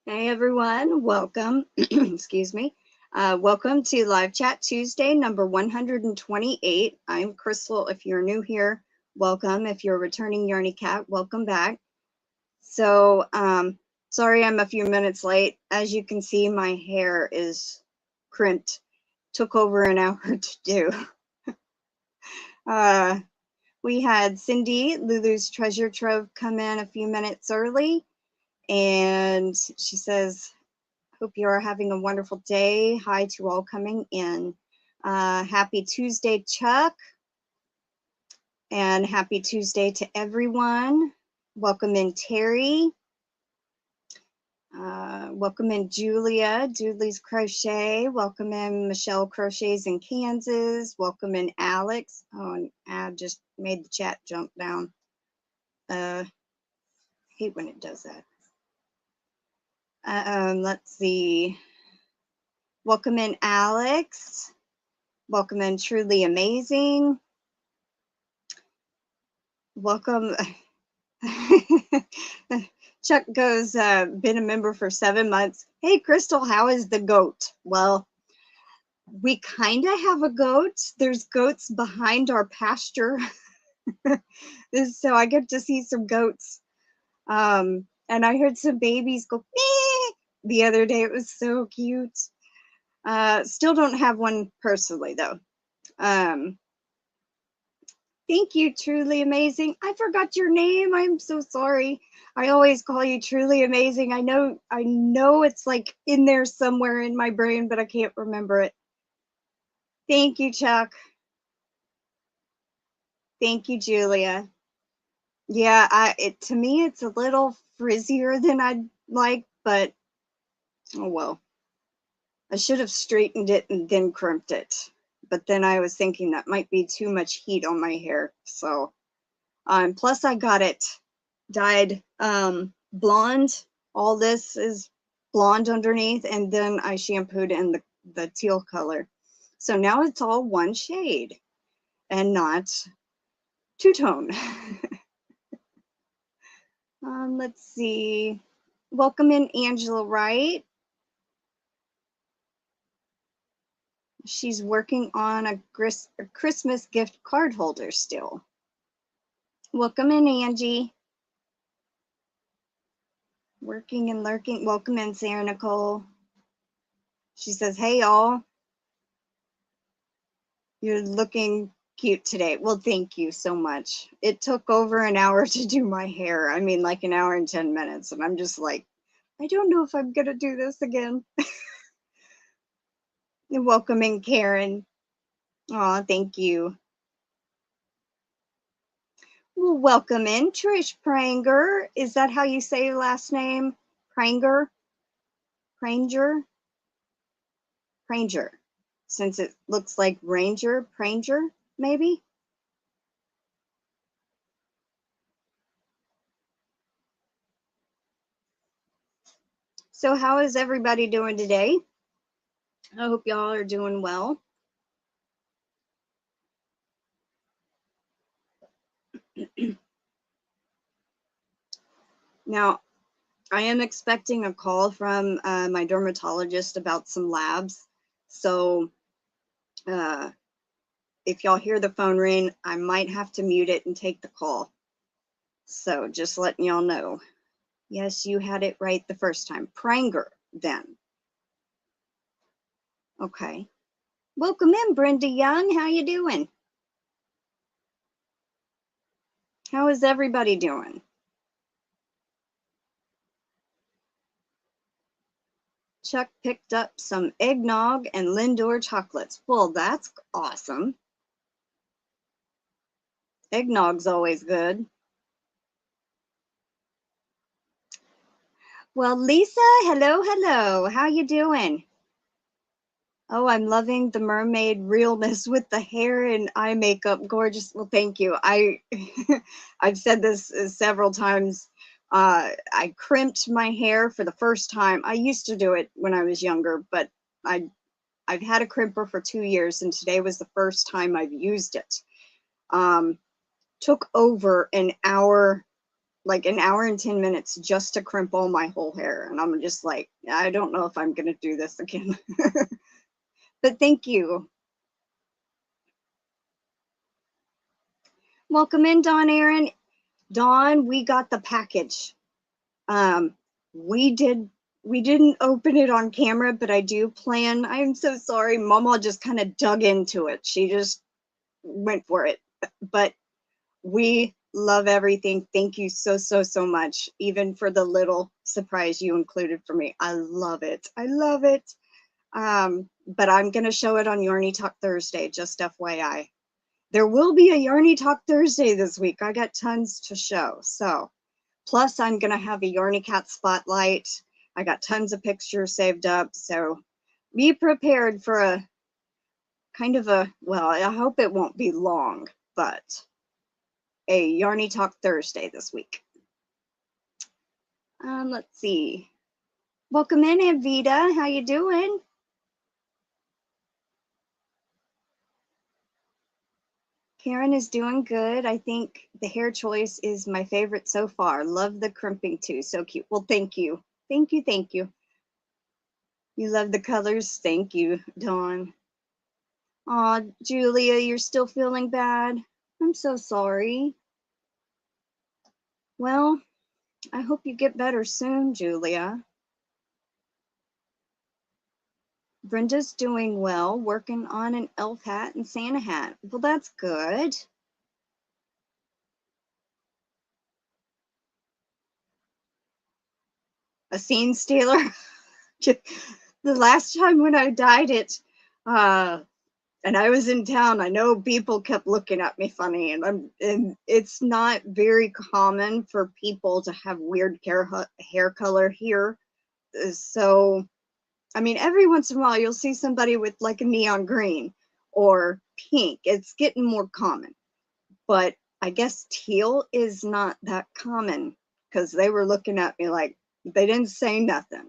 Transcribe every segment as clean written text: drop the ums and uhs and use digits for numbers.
Hey everyone, welcome. Excuse me. Welcome to Live Chat Tuesday, number 128. I'm Crystal. If you're new here, welcome. If you're a returning Yarny Cat, welcome back. So, sorry I'm a few minutes late. As you can see, my hair is crimped. Took over an hour to do. We had Cindy, Lulu's treasure trove, come in a few minutes early, and she says, hope you are having a wonderful day. Hi to all coming in. Happy Tuesday, Chuck. And happy Tuesday to everyone. Welcome in, Terry. Welcome in, Julia, Julie's Crochet. Welcome in, Michelle Crochets in Kansas. Welcome in, Alex. Oh, and I just made the chat jump down. Hate when it does that. Let's see. Welcome in, Alex. Welcome in, Truly Amazing. Welcome. Chuck goes, been a member for 7 months. Hey, Crystal, how is the goat? Well, we kind of have a goat. There's goats behind our pasture. So I get to see some goats. And I heard some babies go, mee! The other day. It was so cute. Still don't have one personally, though. Thank you, Truly Amazing. I forgot your name. I'm so sorry. I always call you Truly Amazing. I know it's like in there somewhere in my brain, but I can't remember it. Thank you, Chuck. Thank you, Julia. Yeah, to me it's a little frizzier than I'd like, but oh well. I should have straightened it and then crimped it. But then I was thinking that might be too much heat on my hair. So plus I got it dyed blonde. All this is blonde underneath, and then I shampooed in the teal color. So now it's all one shade and not two-tone. Let's see. Welcome in, Angela Wright. She's working on a Christmas gift card holder still. Welcome in, Angie. Working and lurking. Welcome in, Sarah Nicole. She says, hey, all. You're looking cute today. Well, thank you so much. It took over an hour to do my hair. I mean, like an hour and 10 minutes. And I'm just like, I don't know if I'm going to do this again. Welcome in, Karen. Oh, thank you. Well, welcome in, Trish Pranger. Is that how you say your last name? Pranger? Pranger? Pranger. Since it looks like Ranger, Pranger, maybe? So how is everybody doing today? I hope y'all are doing well. Now, I am expecting a call from my dermatologist about some labs. So if y'all hear the phone ring, I might have to mute it and take the call. So just letting y'all know. Yes, you had it right the first time. Pranger, then. Okay. Welcome in, Brenda Young. How you doing? How is everybody doing? Chuck picked up some eggnog and Lindor chocolates. Well, that's awesome. Eggnog's always good. Well, Lisa, hello, hello. How you doing? Oh, I'm loving the mermaid realness with the hair and eye makeup. Gorgeous. Well, thank you. I've said this several times. I crimped my hair for the first time. I used to do it when I was younger, but I've had a crimper for 2 years, and today was the first time I've used it. Took over an hour like an hour and 10 minutes just to crimp all my whole hair. And I'm just like, I don't know if I'm going to do this again. But thank you. Welcome in, Dawn Aaron. Dawn, we got the package. We didn't open it on camera, but I do plan. I'm so sorry. Mama just kind of dug into it. She just went for it. But we love everything. Thank you so, so, so much. Even for the little surprise you included for me. I love it. I love it. But I'm going to show it on Yarny Talk Thursday, just FYI. There will be a Yarny Talk Thursday this week. I got tons to show. So, plus I'm going to have a Yarny Cat spotlight. I got tons of pictures saved up. So be prepared for a kind of a, well, I hope it won't be long, but a Yarny Talk Thursday this week. Let's see. Welcome in, Eveie. How you doing? Karen is doing good. I think the hair choice is my favorite so far. Love the crimping too. So cute. Well, thank you. Thank you. Thank you. You love the colors. Thank you, Dawn. Aw, Julia, you're still feeling bad. I'm so sorry. Well, I hope you get better soon, Julia. Brenda's doing well, working on an elf hat and Santa hat. Well, that's good. A scene stealer. The last time when I dyed it, and I was in town, I know people kept looking at me funny, and it's not very common for people to have weird hair color here. So, I mean, every once in a while you'll see somebody with like a neon green or pink. It's getting more common, but I guess teal is not that common because they were looking at me like they didn't say nothing.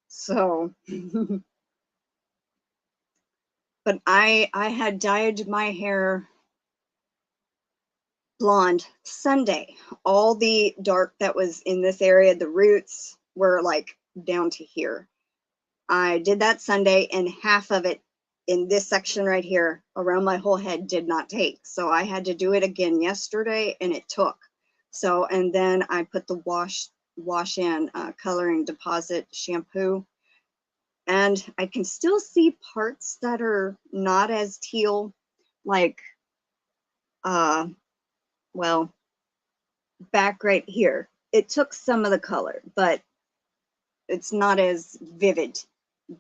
So, but I had dyed my hair blonde Sunday. All the dark that was in this area, the roots were like down to here. I did that Sunday, and half of it in this section right here around my whole head did not take. So I had to do it again yesterday, and it took. So, and then I put the wash in coloring deposit shampoo, and I can still see parts that are not as teal, like, well, back right here. It took some of the color, but it's not as vivid,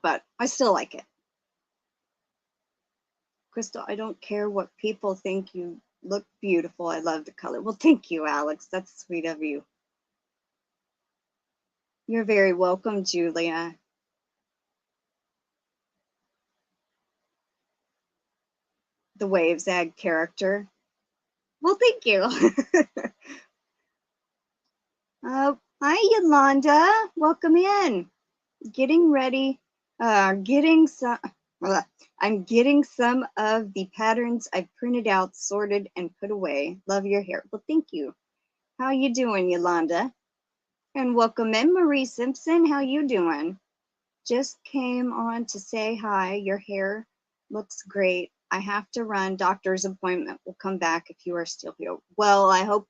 but I still like it. Crystal, I don't care what people think, you look beautiful. I love the color. Well, thank you, Alex. That's sweet of you. You're very welcome, Julia. The WhyUAsk character. Well, thank you. Hi, Yolanda. Welcome in. Getting ready. Getting some. I'm getting some of the patterns I printed out, sorted, and put away. Love your hair. Well, thank you. How you doing, Yolanda? And welcome in, Marie Simpson. How you doing? Just came on to say hi. Your hair looks great. I have to run. Doctor's appointment. Will come back if you are still here. Well, I hope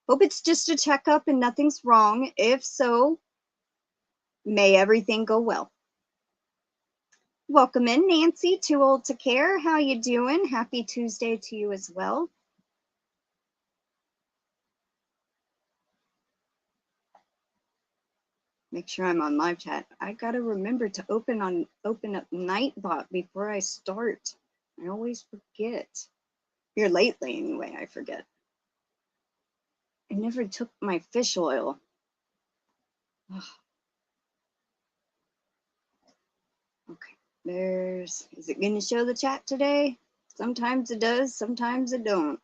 it's just a checkup and nothing's wrong. If so, may everything go well. Welcome in, Nancy. Too old to care. How you doing? Happy Tuesday to you as well. Make sure I'm on live chat. I gotta remember to open up Nightbot before I start. I always forget. Here lately, anyway, I forget. I never took my fish oil. Ugh. Okay, is it gonna show the chat today? Sometimes it does, sometimes it don't.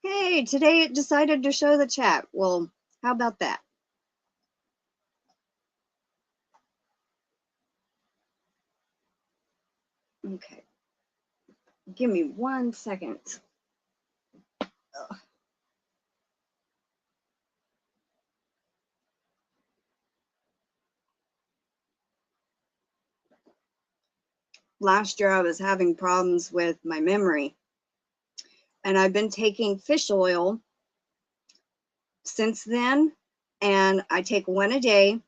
Hey, today it decided to show the chat. Well, how about that? Okay. Give me 1 second. Ugh. last year I was having problems with my memory, and I've been taking fish oil since then, and I take one a day,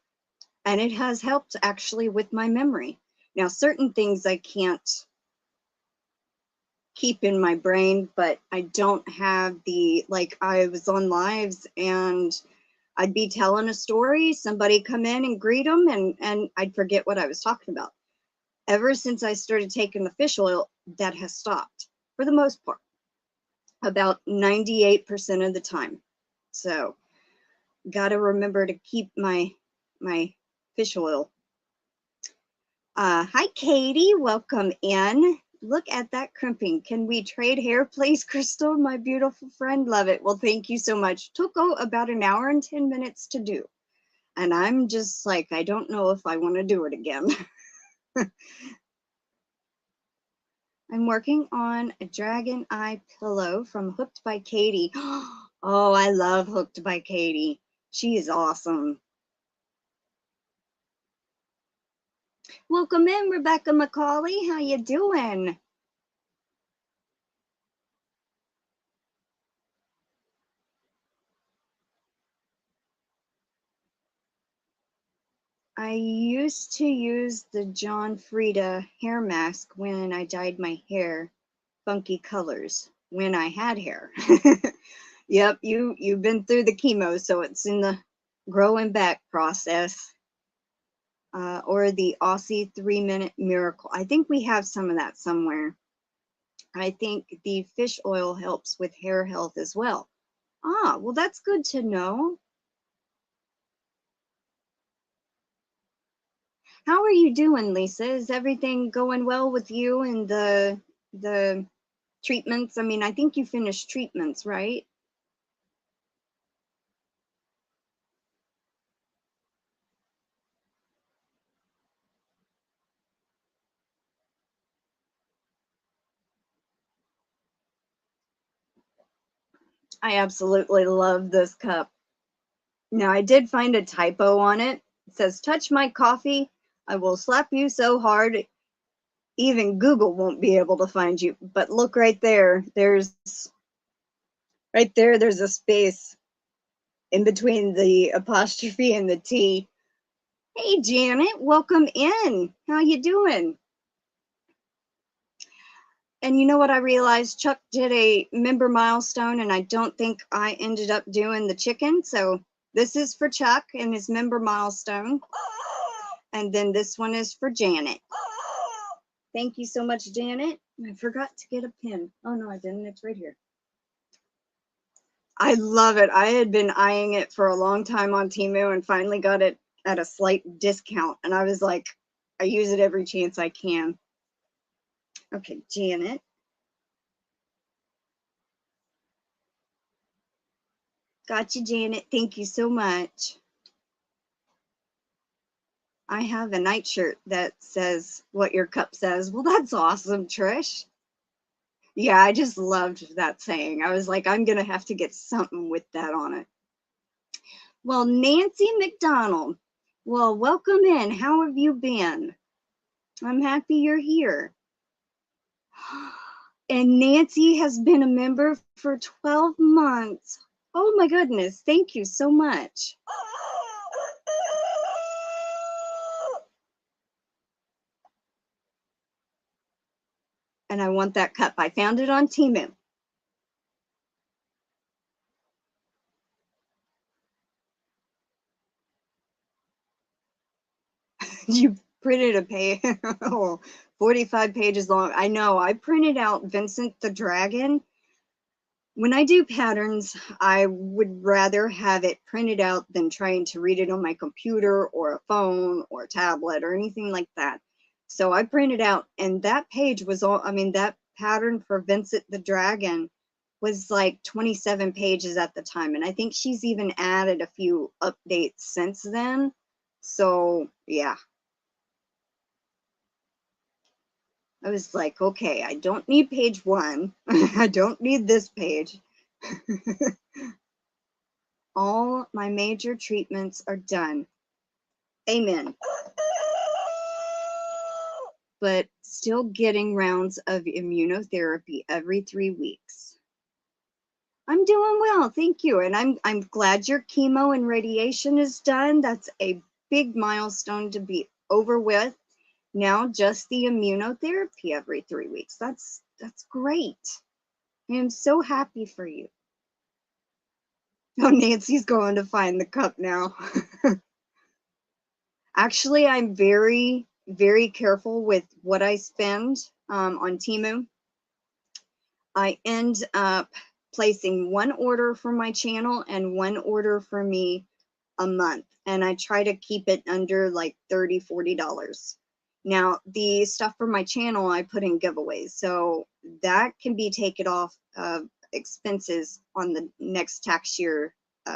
and it has helped actually with my memory. Now, certain things I can't keep in my brain, but I don't have the, like, I was on lives and I'd be telling a story, somebody come in and greet them, and I'd forget what I was talking about. Ever since I started taking the fish oil, that has stopped for the most part, about 98% of the time. So got to remember to keep my fish oil. Hi, Katie. Welcome in. Look at that crimping. Can we trade hair, please, Crystal? My beautiful friend. Love it. Well, thank you so much. Took about an hour and 10 minutes to do. And I'm just like, I don't know if I want to do it again. I'm working on a dragon eye pillow from Hooked by Katie. Oh, I love Hooked by Katie. She is awesome. Welcome in, Rebecca McCauley. How you doing? I used to use the John Frieda hair mask when I dyed my hair funky colors when I had hair. Yep, you've been through the chemo, so it's in the growing back process. Or the Aussie 3-minute miracle. I think we have some of that somewhere. I think the fish oil helps with hair health as well. Ah, well, that's good to know. How are you doing, Lisa? Is everything going well with you and the treatments? I mean, I think you finished treatments, right? I absolutely love this cup. Now, I did find a typo on it. It says, touch my coffee, I will slap you so hard, even Google won't be able to find you. But look right there. There's a space in between the apostrophe and the T. Hey, Janet, welcome in. How you doing? And you know what I realized? Chuck did a member milestone, and I don't think I ended up doing the chicken. So this is for Chuck and his member milestone. And then this one is for Janet. Thank you so much, Janet. I forgot to get a pin. Oh, no, I didn't. It's right here. I love it. I had been eyeing it for a long time on Temu and finally got it at a slight discount. And I was like, I use it every chance I can. Okay, Janet. Gotcha, Janet. Thank you so much. I have a nightshirt that says what your cup says. Well, that's awesome, Trish. Yeah, I just loved that saying. I was like, I'm going to have to get something with that on it. Well, Nancy McDonald. Well, welcome in. How have you been? I'm happy you're here. And Nancy has been a member for 12 months. Oh my goodness. Thank you so much. And I want that cup. I found it on Temu. You printed a page, oh, 45 pages long. I know. I printed out Vincent the Dragon. When I do patterns, I would rather have it printed out than trying to read it on my computer or a phone or a tablet or anything like that. So I printed out, and that page was all, I mean, that pattern for Vincent the Dragon was like 27 pages at the time. And I think she's even added a few updates since then. So yeah. I was like, okay, I don't need page 1. I don't need this page. All my major treatments are done. Amen. but still getting rounds of immunotherapy every 3 weeks. I'm doing well, thank you. And I'm glad your chemo and radiation is done. That's a big milestone to be over with. Now just the immunotherapy every 3 weeks. That's great. I am so happy for you. Oh, Nancy's going to find the cup now. Actually, I'm very, very careful with what I spend on Temu. I end up placing one order for my channel and one order for me a month. And I try to keep it under like $30, $40. Now, the stuff for my channel, I put in giveaways. So that can be taken off of expenses on the next tax year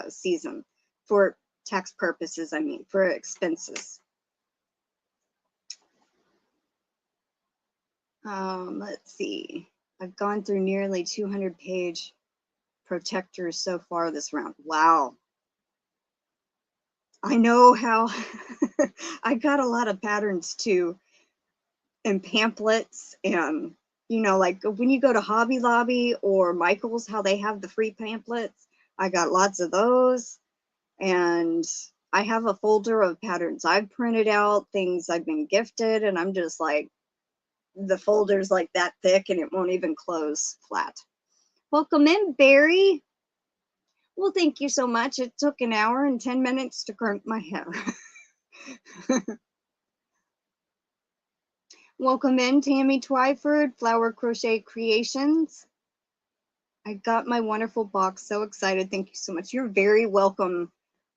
season for tax purposes, I mean, for expenses. Let's see. I've gone through nearly 200-page protectors so far this round. Wow. I know how I got a lot of patterns too, and pamphlets, and you know, like when you go to Hobby Lobby or Michael's, how they have the free pamphlets. I got lots of those, and I have a folder of patterns I've printed out, things I've been gifted, and I'm just like, the folder's like that thick and it won't even close flat. Welcome in, Barry. Well, thank you so much. It took an hour and 10 minutes to curl my hair. Welcome in, Tammy Twyford, Flower Crochet Creations. I got my wonderful box. So excited. Thank you so much. You're very welcome.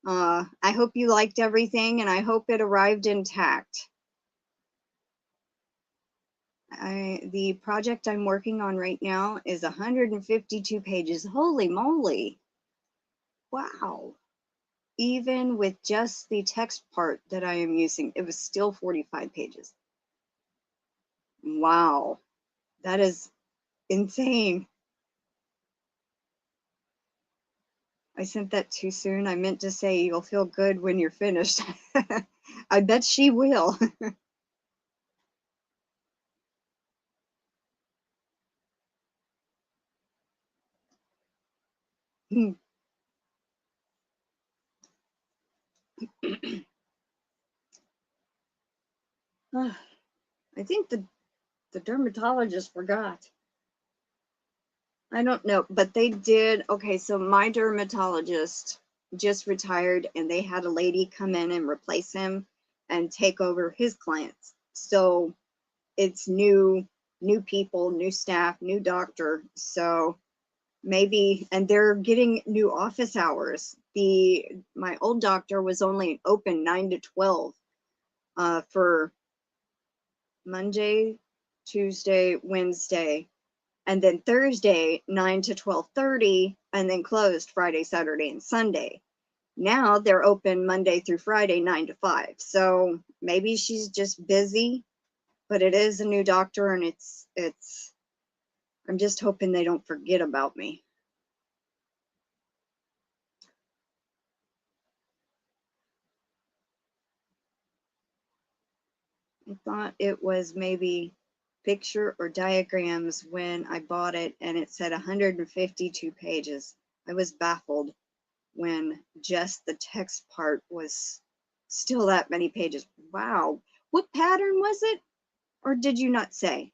I hope you liked everything, and I hope it arrived intact. The project I'm working on right now is 152 pages. Holy moly. Wow. Even with just the text part that I am using, it was still 45 pages. Wow. That is insane. I sent that too soon. I meant to say you'll feel good when you're finished. I bet she will. I think the dermatologist forgot. I don't know, but they did. Okay, so my dermatologist just retired, and they had a lady come in and replace him and take over his clients. So it's new people, new staff, new doctor. So maybe, and they're getting new office hours. My old doctor was only open 9 to 12 for Monday, Tuesday, Wednesday, and then Thursday 9 to 12:30, and then closed Friday, Saturday, and Sunday. Now they're open Monday through Friday 9 to 5. So maybe she's just busy, but it is a new doctor, and it's I'm just hoping they don't forget about me. I thought it was maybe picture or diagrams when I bought it, and it said 152 pages. I was baffled when just the text part was still that many pages. Wow. What pattern was it? Or did you not say?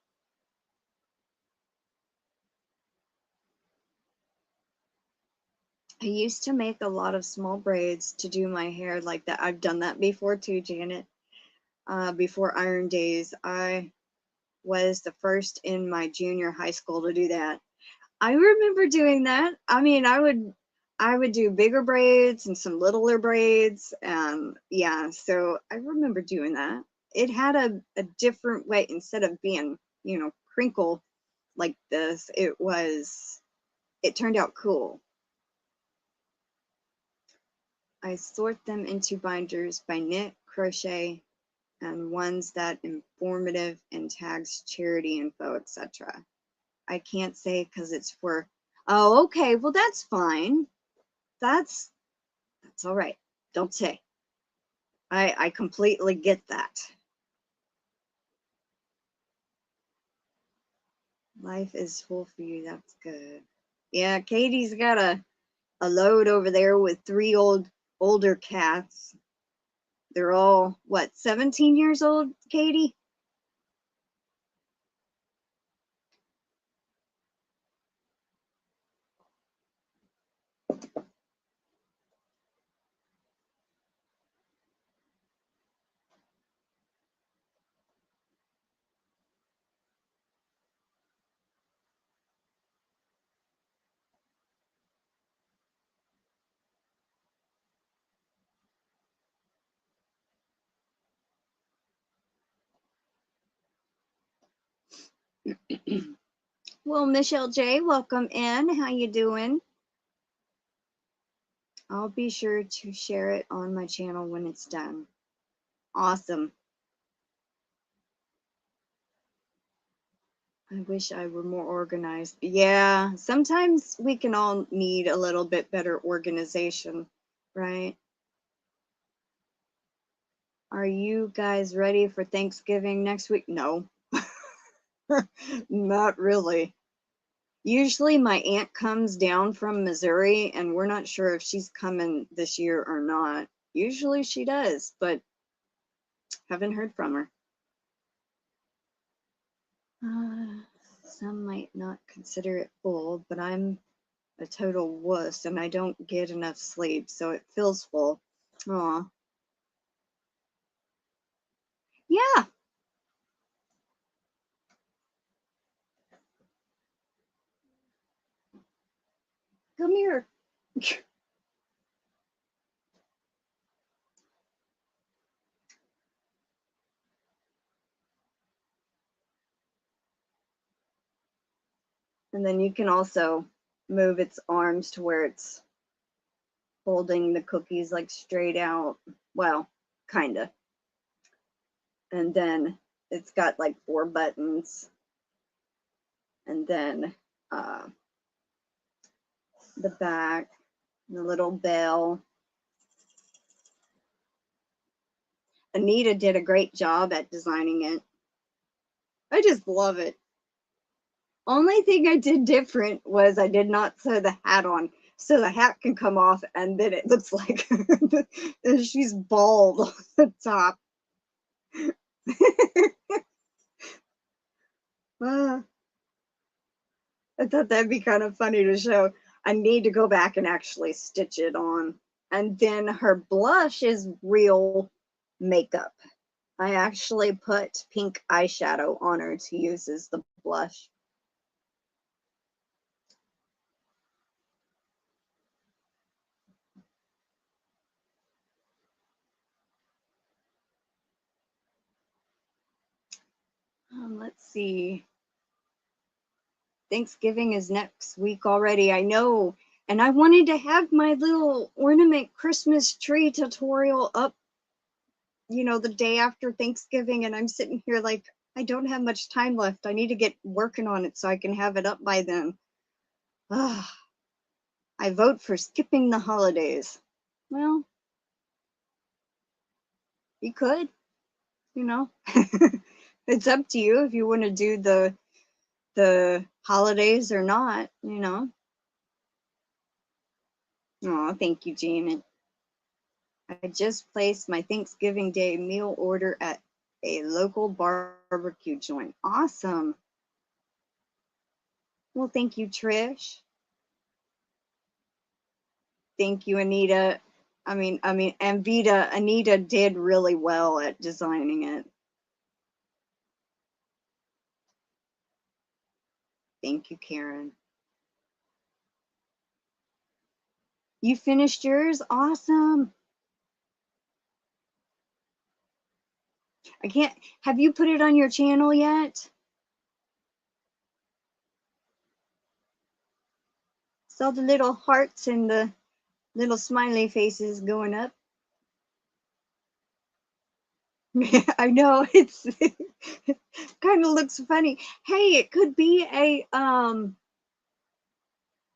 I used to make a lot of small braids to do my hair like that. I've done that before too, Janet. Before Iron Days, I was the first in my junior high school to do that. I remember doing that. I mean, I would do bigger braids and some littler braids, and yeah, so I remember doing that. It had a different way. Instead of being, you know, crinkle like this, it turned out cool. I sort them into binders by knit, crochet, and ones that informative and tags charity info, etc. I can't say because it's for, oh, okay, well, that's fine. That's all right. Don't say. I completely get that. Life is full for you. That's good. Yeah, Katie's got a load over there with 3 older cats. They're all, what, 17 years old, Katie? Well, Michelle J, welcome in. How you doing? I'll be sure to share it on my channel when it's done. Awesome. I wish I were more organized. Yeah, sometimes we can all need a little bit better organization, right? Are you guys ready for Thanksgiving next week? No, not really. Usually my aunt comes down from Missouri and we're not sure if she's coming this year or not. Usually she does, but haven't heard from her. Some might not consider it full, but I'm a total wuss and I don't get enough sleep, so it feels full. Aw. Yeah. Come here. And then you can also move its arms to where it's holding the cookies like straight out. Well, kinda. And then it's got like 4 buttons. And then the back, the little bell. Anita did a great job at designing it. I just love it. Only thing I did different was I did not sew the hat on, so the hat can come off and then it looks like she's bald on the top. I thought that'd be kind of funny to show. I need to go back and actually stitch it on. And then her blush is real makeup. I actually put pink eyeshadow on her to use as the blush. Let's see. Thanksgiving is next week already. I know. And I wanted to have my little ornament Christmas tree tutorial up, you know, the day after Thanksgiving. And I'm sitting here like, I don't have much time left. I need to get working on it so I can have it up by then. I vote for skipping the holidays. Well, you could, you know. It's up to you if you want to do the holidays or not, you know. Oh, thank you, Janet. I just placed my Thanksgiving Day meal order at a local barbecue joint. Awesome. Well, thank you, Trish. Thank you, Anita. And Vita, Anita did really well at designing it. Thank you, Karen. You finished yours? Awesome. I can't, have you put it on your channel yet? Saw the little hearts and the little smiley faces going up. I know, it's kind of looks funny. Hey, it could be a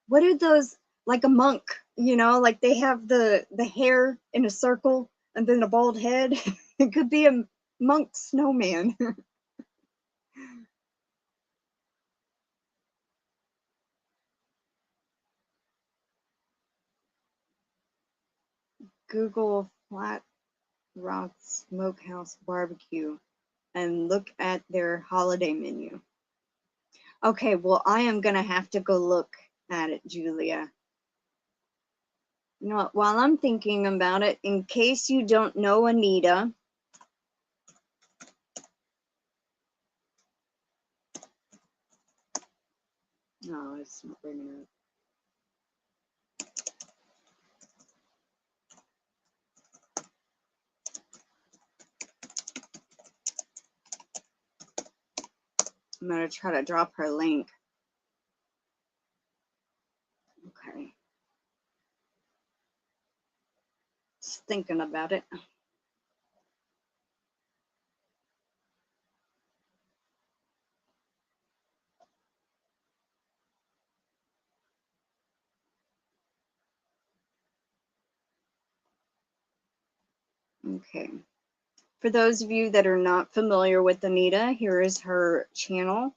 what are those, like a monk, you know, like they have the hair in a circle and then a bald head. It could be a monk snowman. Google Flat Rock Smokehouse Barbecue and look at their holiday menu. Okay, well, I am going to have to go look at it, Julia. You know what, while I'm thinking about it, in case you don't know Anita, no, it's not bringing it up. I'm going to try to drop her link. Okay. Just thinking about it. Okay. For those of you that are not familiar with Anita, here is her channel.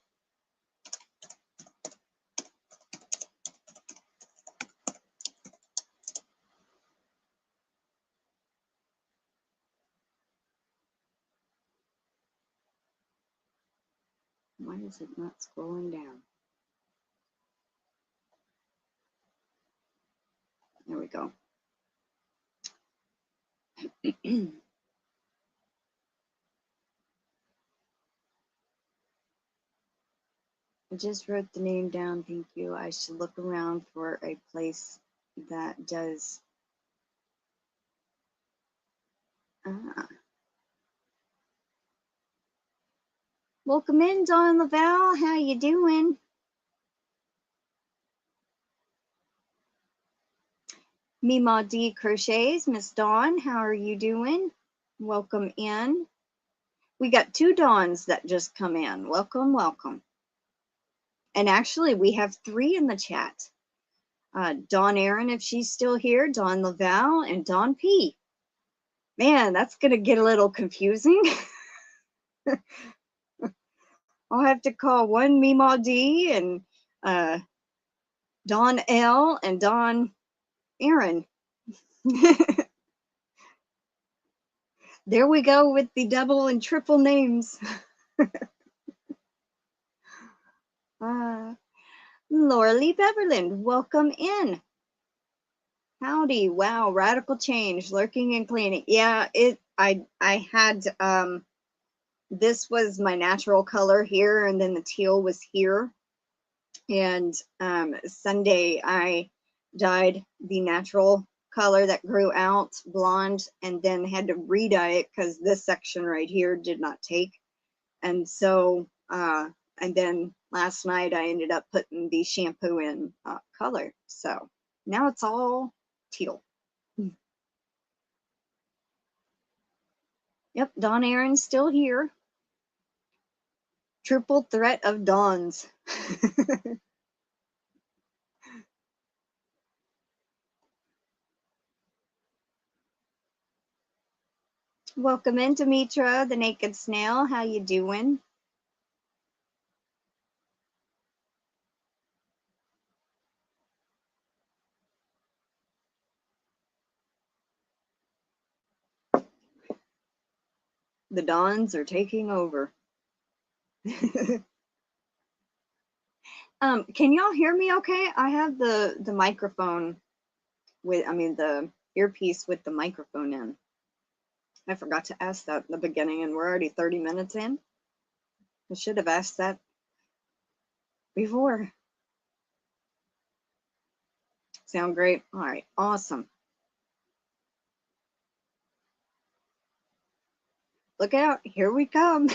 Why is it not scrolling down? There we go. I just wrote the name down, thank you. I should look around for a place that does. Welcome in, Dawn LaValle. How you doing? Mima D Crochets, Miss Dawn, how are you doing? Welcome in. We got 2 Dawns that just come in. Welcome, welcome. And actually, we have 3 in the chat. Dawn Aaron, if she's still here, Dawn LaValle, and Dawn P. Man, that's going to get a little confusing. I'll have to call one Mima D and Dawn L and Dawn Aaron. There we go with the double and triple names. Lorele Beverland, welcome in. Howdy. Wow, radical change, lurking and cleaning. Yeah, I had this was my natural color here, and then the teal was here. And Sunday I dyed the natural color that grew out blonde, and then had to re-dye it because this section right here did not take. And so and then last night I ended up putting the shampoo in color, so now it's all teal. Yep, Dawn Aaron's still here. Triple threat of Dawns. Welcome in, Demetra, the Naked Snail. How you doing? The Dawns are taking over. Can y'all hear me okay? I have the microphone with, I mean, the earpiece with the microphone in. I forgot to ask that in the beginning, and we're already 30 minutes in. I should have asked that before. Sound great? All right, awesome. Look out, here we come.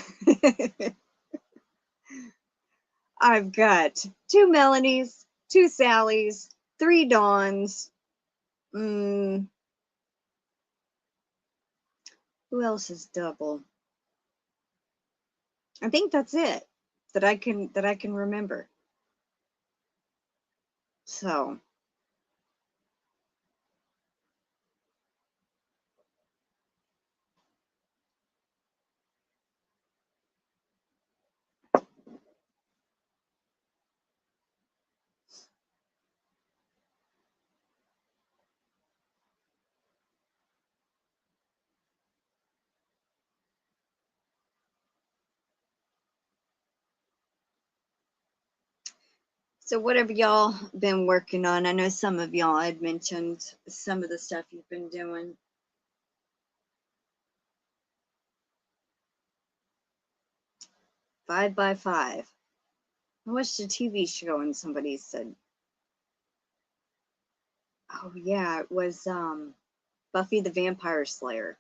I've got 2 Melanies, 2 Sallys, 3 Dawns. Who else is double? I think that's it that I can remember. So So what have y'all been working on? I know some of y'all had mentioned some of the stuff you've been doing. Five by Five. I watched a TV show and somebody said, oh yeah, it was Buffy the Vampire Slayer.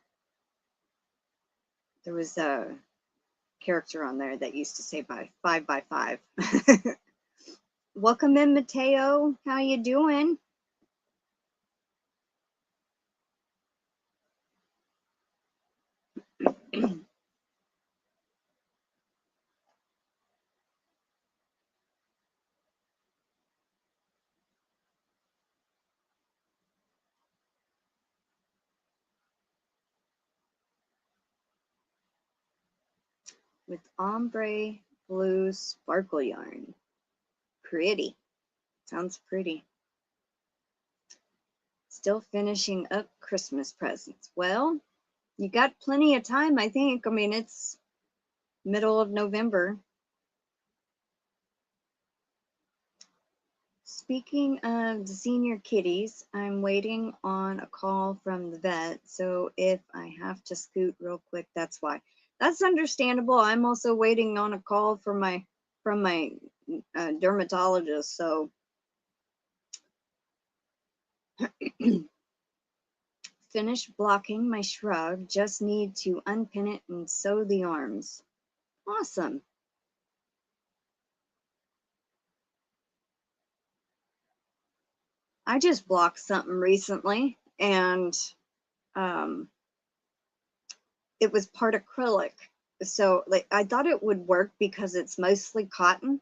There was a character on there that used to say by 5 by 5. Welcome in, Mateo. How you doing? With ombre blue sparkle yarn. Pretty. Sounds pretty. Still finishing up Christmas presents. Well, you got plenty of time, I think. I mean, it's middle of November. Speaking of the senior kitties, I'm waiting on a call from the vet. So if I have to scoot real quick, that's why. That's understandable. I'm also waiting on a call from my dermatologist. So finished blocking my shrug. Just need to unpin it and sew the arms. Awesome. I just blocked something recently, and it was part acrylic. So like I thought it would work because it's mostly cotton,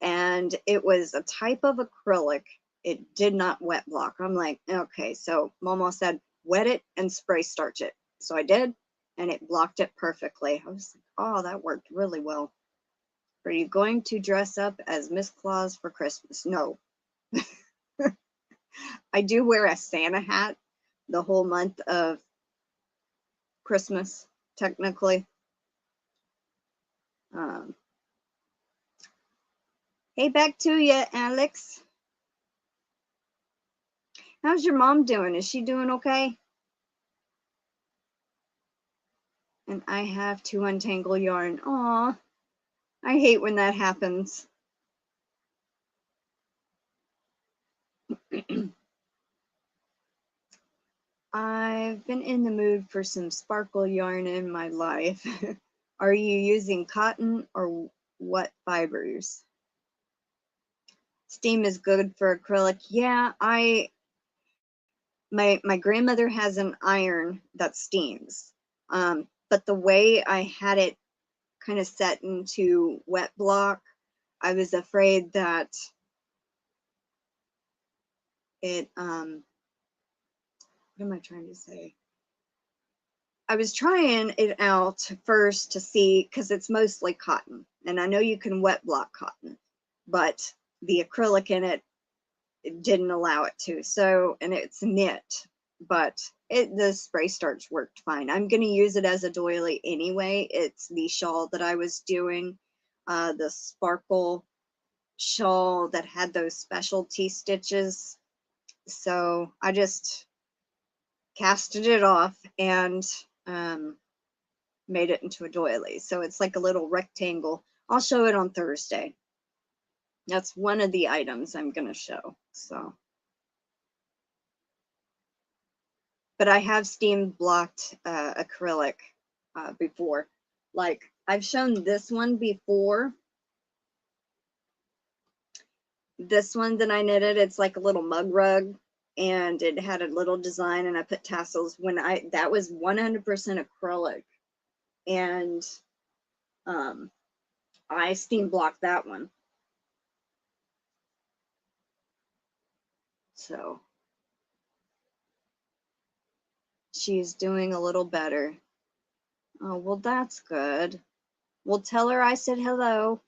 and it was a type of acrylic. It did not wet block. I'm like, okay, so Momo said wet it and spray starch it. So I did, and it blocked it perfectly. I was like, oh, that worked really well. Are you going to dress up as Miss Claus for Christmas? No. I do wear a Santa hat the whole month of Christmas, technically. Hey, back to you, Alex. How's your mom doing? Is she doing okay? And I have to untangle yarn. Aw, I hate when that happens. I've been in the mood for some sparkle yarn in my life. Are you using cotton or what fibers? Steam is good for acrylic. Yeah, my grandmother has an iron that steams. But the way I had it kind of set into wet block, I was afraid that it what am I trying to say? I was trying it out first to see, because it's mostly cotton, and I know you can wet block cotton, but the acrylic in it didn't allow it to. So, and it's knit, but the spray starch worked fine. I'm going to use it as a doily anyway. It's the shawl that I was doing, the sparkle shawl that had those specialty stitches. So I just casted it off and made it into a doily. So it's like a little rectangle. I'll show it on Thursday. That's one of the items I'm going to show. So, but I have steam blocked acrylic before. Like I've shown this one before. This one that I knitted, it's like a little mug rug, and it had a little design, and I put tassels. That was 100% acrylic, and I steam blocked that one. So she's doing a little better. Oh, well, that's good. We'll tell her I said hello.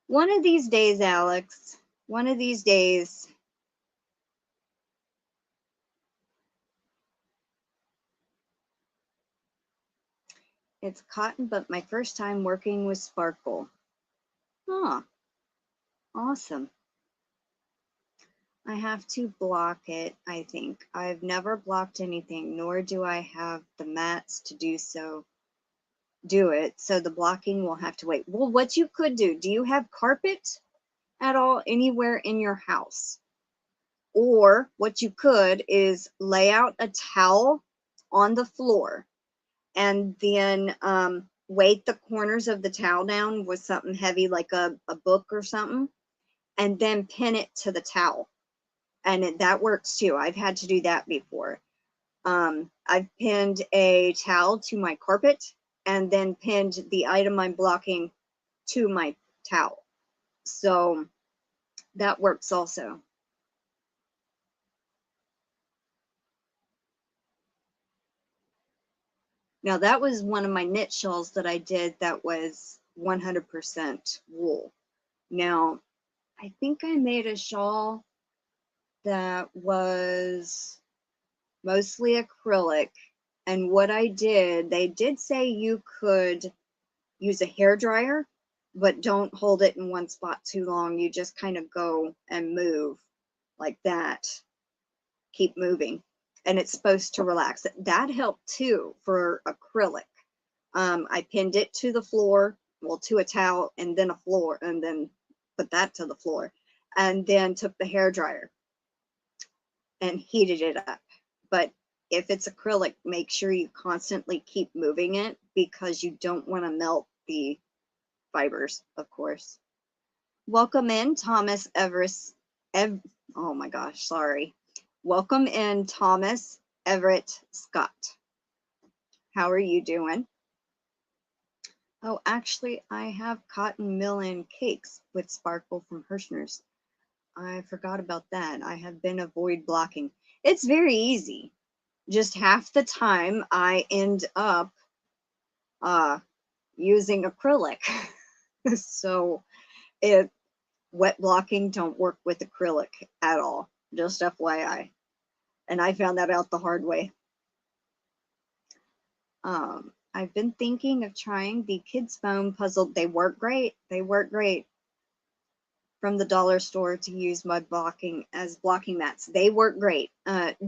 One of these days, Alex, one of these days. It's cotton, but my first time working with sparkle. Huh. Awesome. I have to block it, I think. I've never blocked anything, nor do I have the mats to do it. So the blocking will have to wait. Well, what you could do you have carpet at all anywhere in your house? Or what you could is lay out a towel on the floor and then weight the corners of the towel down with something heavy like a book or something, and then pin it to the towel. And that works too. I've had to do that before. I've pinned a towel to my carpet and then pinned the item I'm blocking to my towel. So that works also. Now that was one of my knit shawls that I did that was 100% wool. Now, I think I made a shawl that was mostly acrylic. And what I did, they did say you could use a hair dryer, but don't hold it in one spot too long. You just kind of go and move like that. Keep moving. And it's supposed to relax. That helped too for acrylic. I pinned it to the floor, well, to a towel and then a floor, and then put that to the floor, and then took the hair dryer and heated it up. But if it's acrylic, make sure you constantly keep moving it because you don't want to melt the fibers, of course. Welcome in, Thomas Everest. Oh my gosh, sorry. Welcome in, Thomas Everett Scott. How are you doing? Oh, actually, I have cotton mill-in cakes with sparkle from Hirschner's. I forgot about that. I have been avoid blocking. It's very easy. Just half the time I end up using acrylic. So wet blocking don't work with acrylic at all. Just FYI. And I found that out the hard way. I've been thinking of trying the kids foam puzzle. They work great. They work great. From the dollar store to use my blocking as blocking mats. They work great.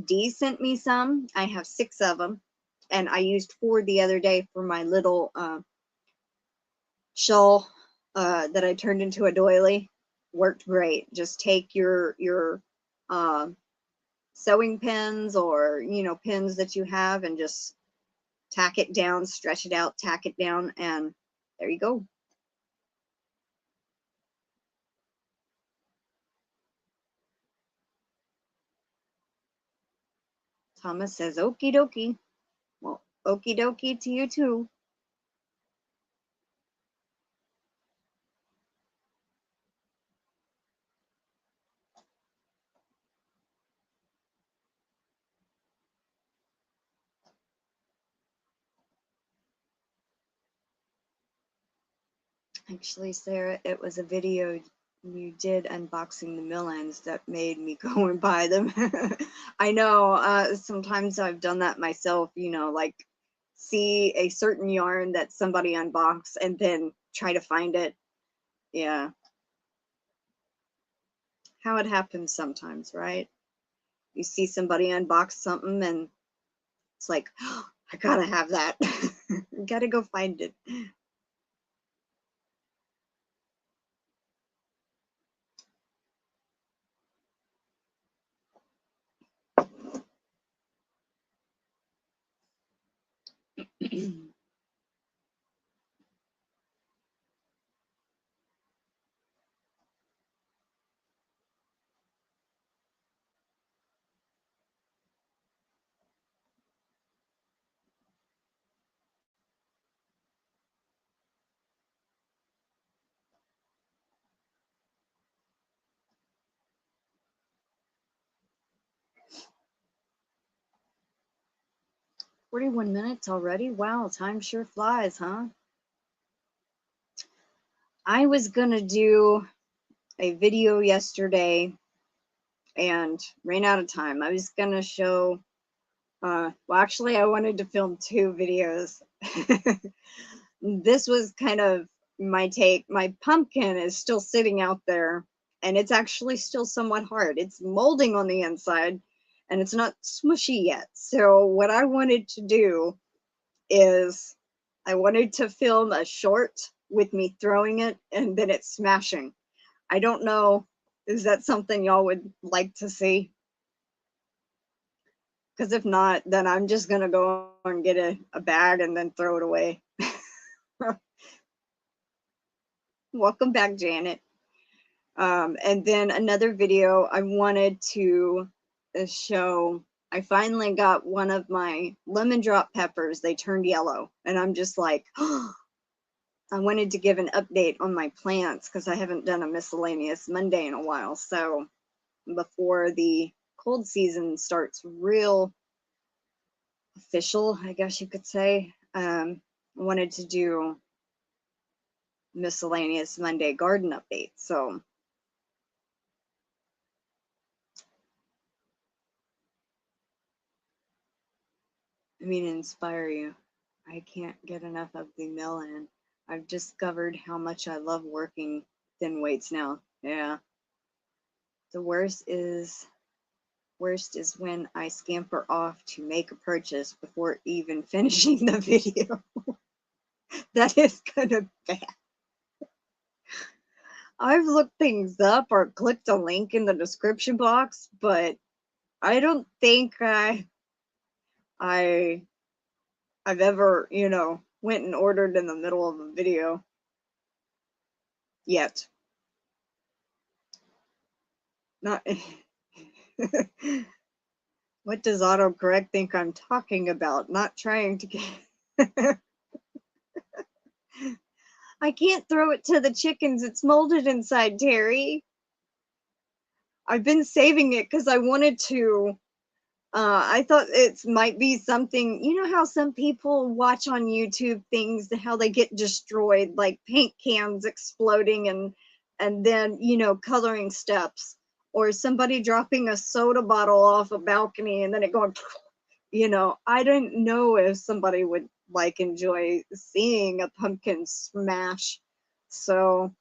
Dee sent me some. I have 6 of them, and I used 4 the other day for my little shawl that I turned into a doily. Worked great. Just take your sewing pins or pins that you have and just tack it down, stretch it out, tack it down, and there you go. Thomas says, okie dokie. Well, okie dokie to you too. Actually, Sarah, it was a video you did unboxing the mill-ends that made me go and buy them. I know, sometimes I've done that myself, like see a certain yarn that somebody unboxed and then try to find it. Yeah. How it happens sometimes, right? You see somebody unbox something and it's like, oh, I gotta have that. Gotta go find it. "41 minutes already? Wow, time sure flies, huh?" I was gonna do a video yesterday and ran out of time. I was gonna show, well, actually, I wanted to film 2 videos. This was kind of my take. My pumpkin is still sitting out there and it's actually still somewhat hard. It's molding on the inside and it's not smushy yet. So what I wanted to do is I wanted to film a short with me throwing it and then it smashing. I don't know, is that something y'all would like to see? Because if not, then I'm just gonna go and get a bag and then throw it away. Welcome back, Janet. And then another video I wanted to show, I finally got one of my lemon drop peppers. They turned yellow and I'm just like, oh, I wanted to give an update on my plants because I haven't done a miscellaneous Monday in a while. So before the cold season starts real official, I guess you could say, I wanted to do miscellaneous Monday garden update. So I mean, inspire you. I can't get enough of the melon. I've discovered how much I love working thin weights now. Yeah. The worst is when I scamper off to make a purchase before even finishing the video. That is kind of bad. I've looked things up or clicked a link in the description box, but I don't think I've ever, you know, went and ordered in the middle of a video yet. Not what does autocorrect think I'm talking about? Not trying to get I can't throw it to the chickens. It's molded inside, Terry. I've been saving it because I wanted to. I thought it might be something, you know how some people watch on YouTube things, how they get destroyed, like paint cans exploding and then, you know, coloring steps, or somebody dropping a soda bottle off a balcony and then it going, you know, I didn't know if somebody would like enjoy seeing a pumpkin smash. So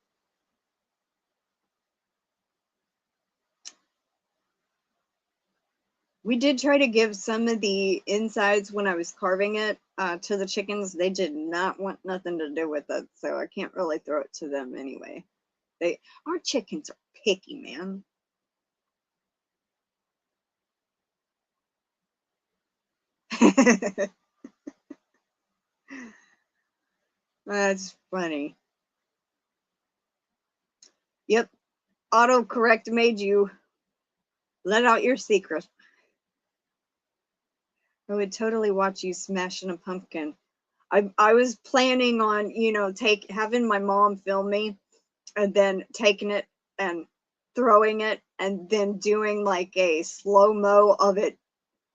we did try to give some of the insides when I was carving it to the chickens. They did not want nothing to do with it, so I can't really throw it to them anyway. Our chickens are picky, man. That's funny. Yep, autocorrect made you let out your secret. I would totally watch you smashing a pumpkin. I was planning on, you know, having my mom film me and then taking it and throwing it and then doing like a slow-mo of it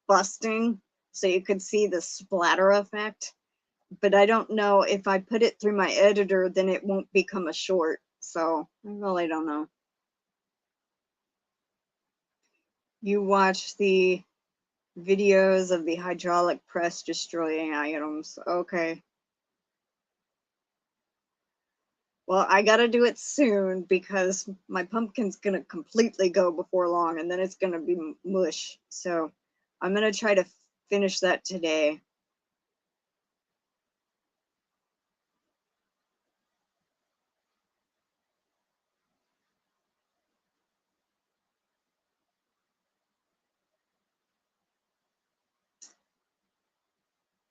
busting so you could see the splatter effect. But I don't know if I put it through my editor, then it won't become a short. So I really don't know. You watch the videos of the hydraulic press destroying items. Okay. Well, I gotta do it soon because my pumpkin's gonna completely go before long and then it's gonna be mush. So I'm gonna try to finish that today.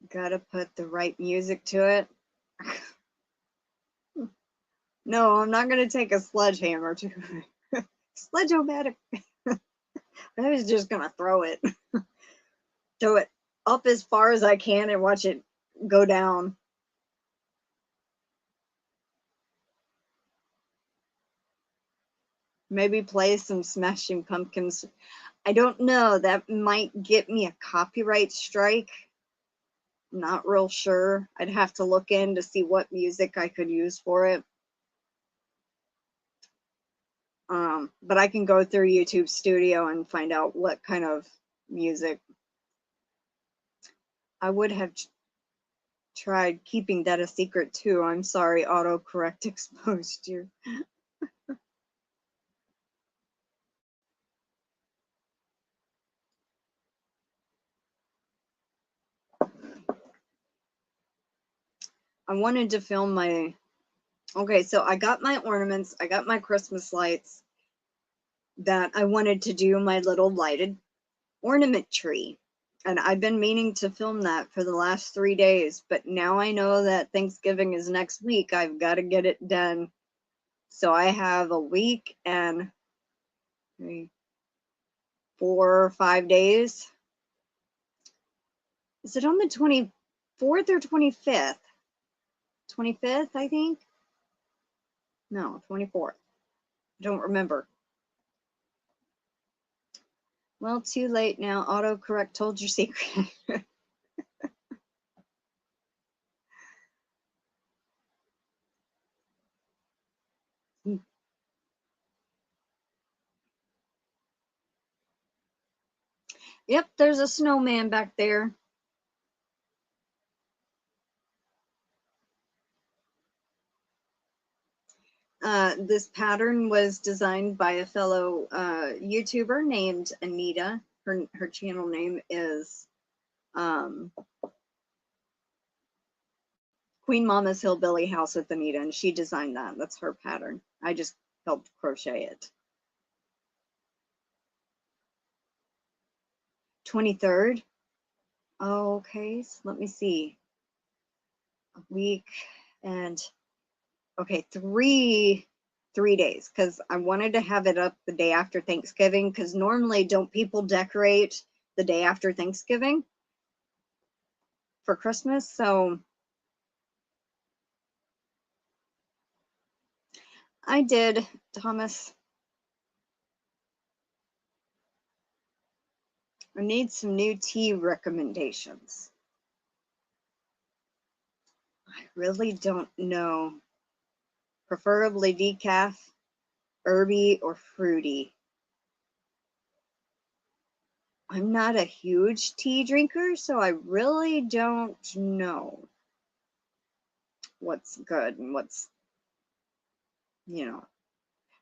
Gotta put the right music to it. No, I'm not gonna take a sledgehammer to sledge-o-matic. I was just gonna throw it. Throw it up as far as I can and watch it go down. Maybe play some Smashing Pumpkins. I don't know. That might get me a copyright strike. Not real sure. I'd have to look in to see what music I could use for it. But I can go through YouTube Studio and find out what kind of music. I would have tried keeping that a secret too. I'm sorry, autocorrect exposed you. I wanted to film my, okay, so I got my ornaments, I got my Christmas lights that I wanted to do my little lighted ornament tree. And I've been meaning to film that for the last 3 days, but now I know that Thanksgiving is next week. I've got to get it done. So I have a week and 4 or 5 days. Is it on the 24th or 25th? 25th, I think. No, 24th. I don't remember. Well, too late now. Autocorrect told your secret. Yep, there's a snowman back there. This pattern was designed by a fellow YouTuber named Anita. Her channel name is Queen Mama's Hillbilly House with Anita, and she designed that. That's her pattern. I just helped crochet it. 23rd. Oh, okay, so let me see. A week and okay, three days, because I wanted to have it up the day after Thanksgiving, because normally don't people decorate the day after Thanksgiving for Christmas? So I did, Thomas. I need some new tea recommendations. I really don't know. Preferably decaf, herby, or fruity. I'm not a huge tea drinker, so I really don't know what's good and what's, you know.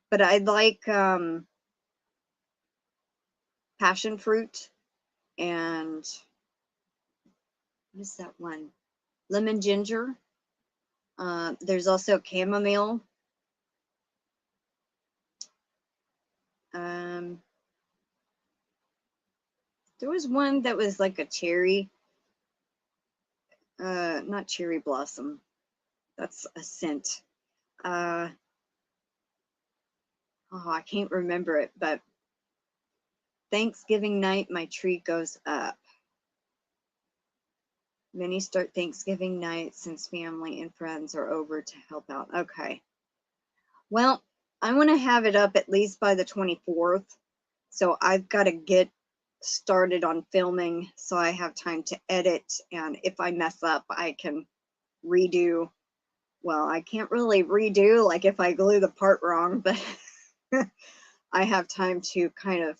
But I like passion fruit and what is that one? Lemon ginger. There's also chamomile. There was one that was like a cherry, not cherry blossom. That's a scent. Oh, I can't remember it, but Thanksgiving night, my tree goes up. Many start Thanksgiving night since family and friends are over to help out. Okay. Well, I want to have it up at least by the 24th. So I've got to get started on filming so I have time to edit. And if I mess up, I can redo. Well, I can't really redo, like if I glue the part wrong, but I have time to kind of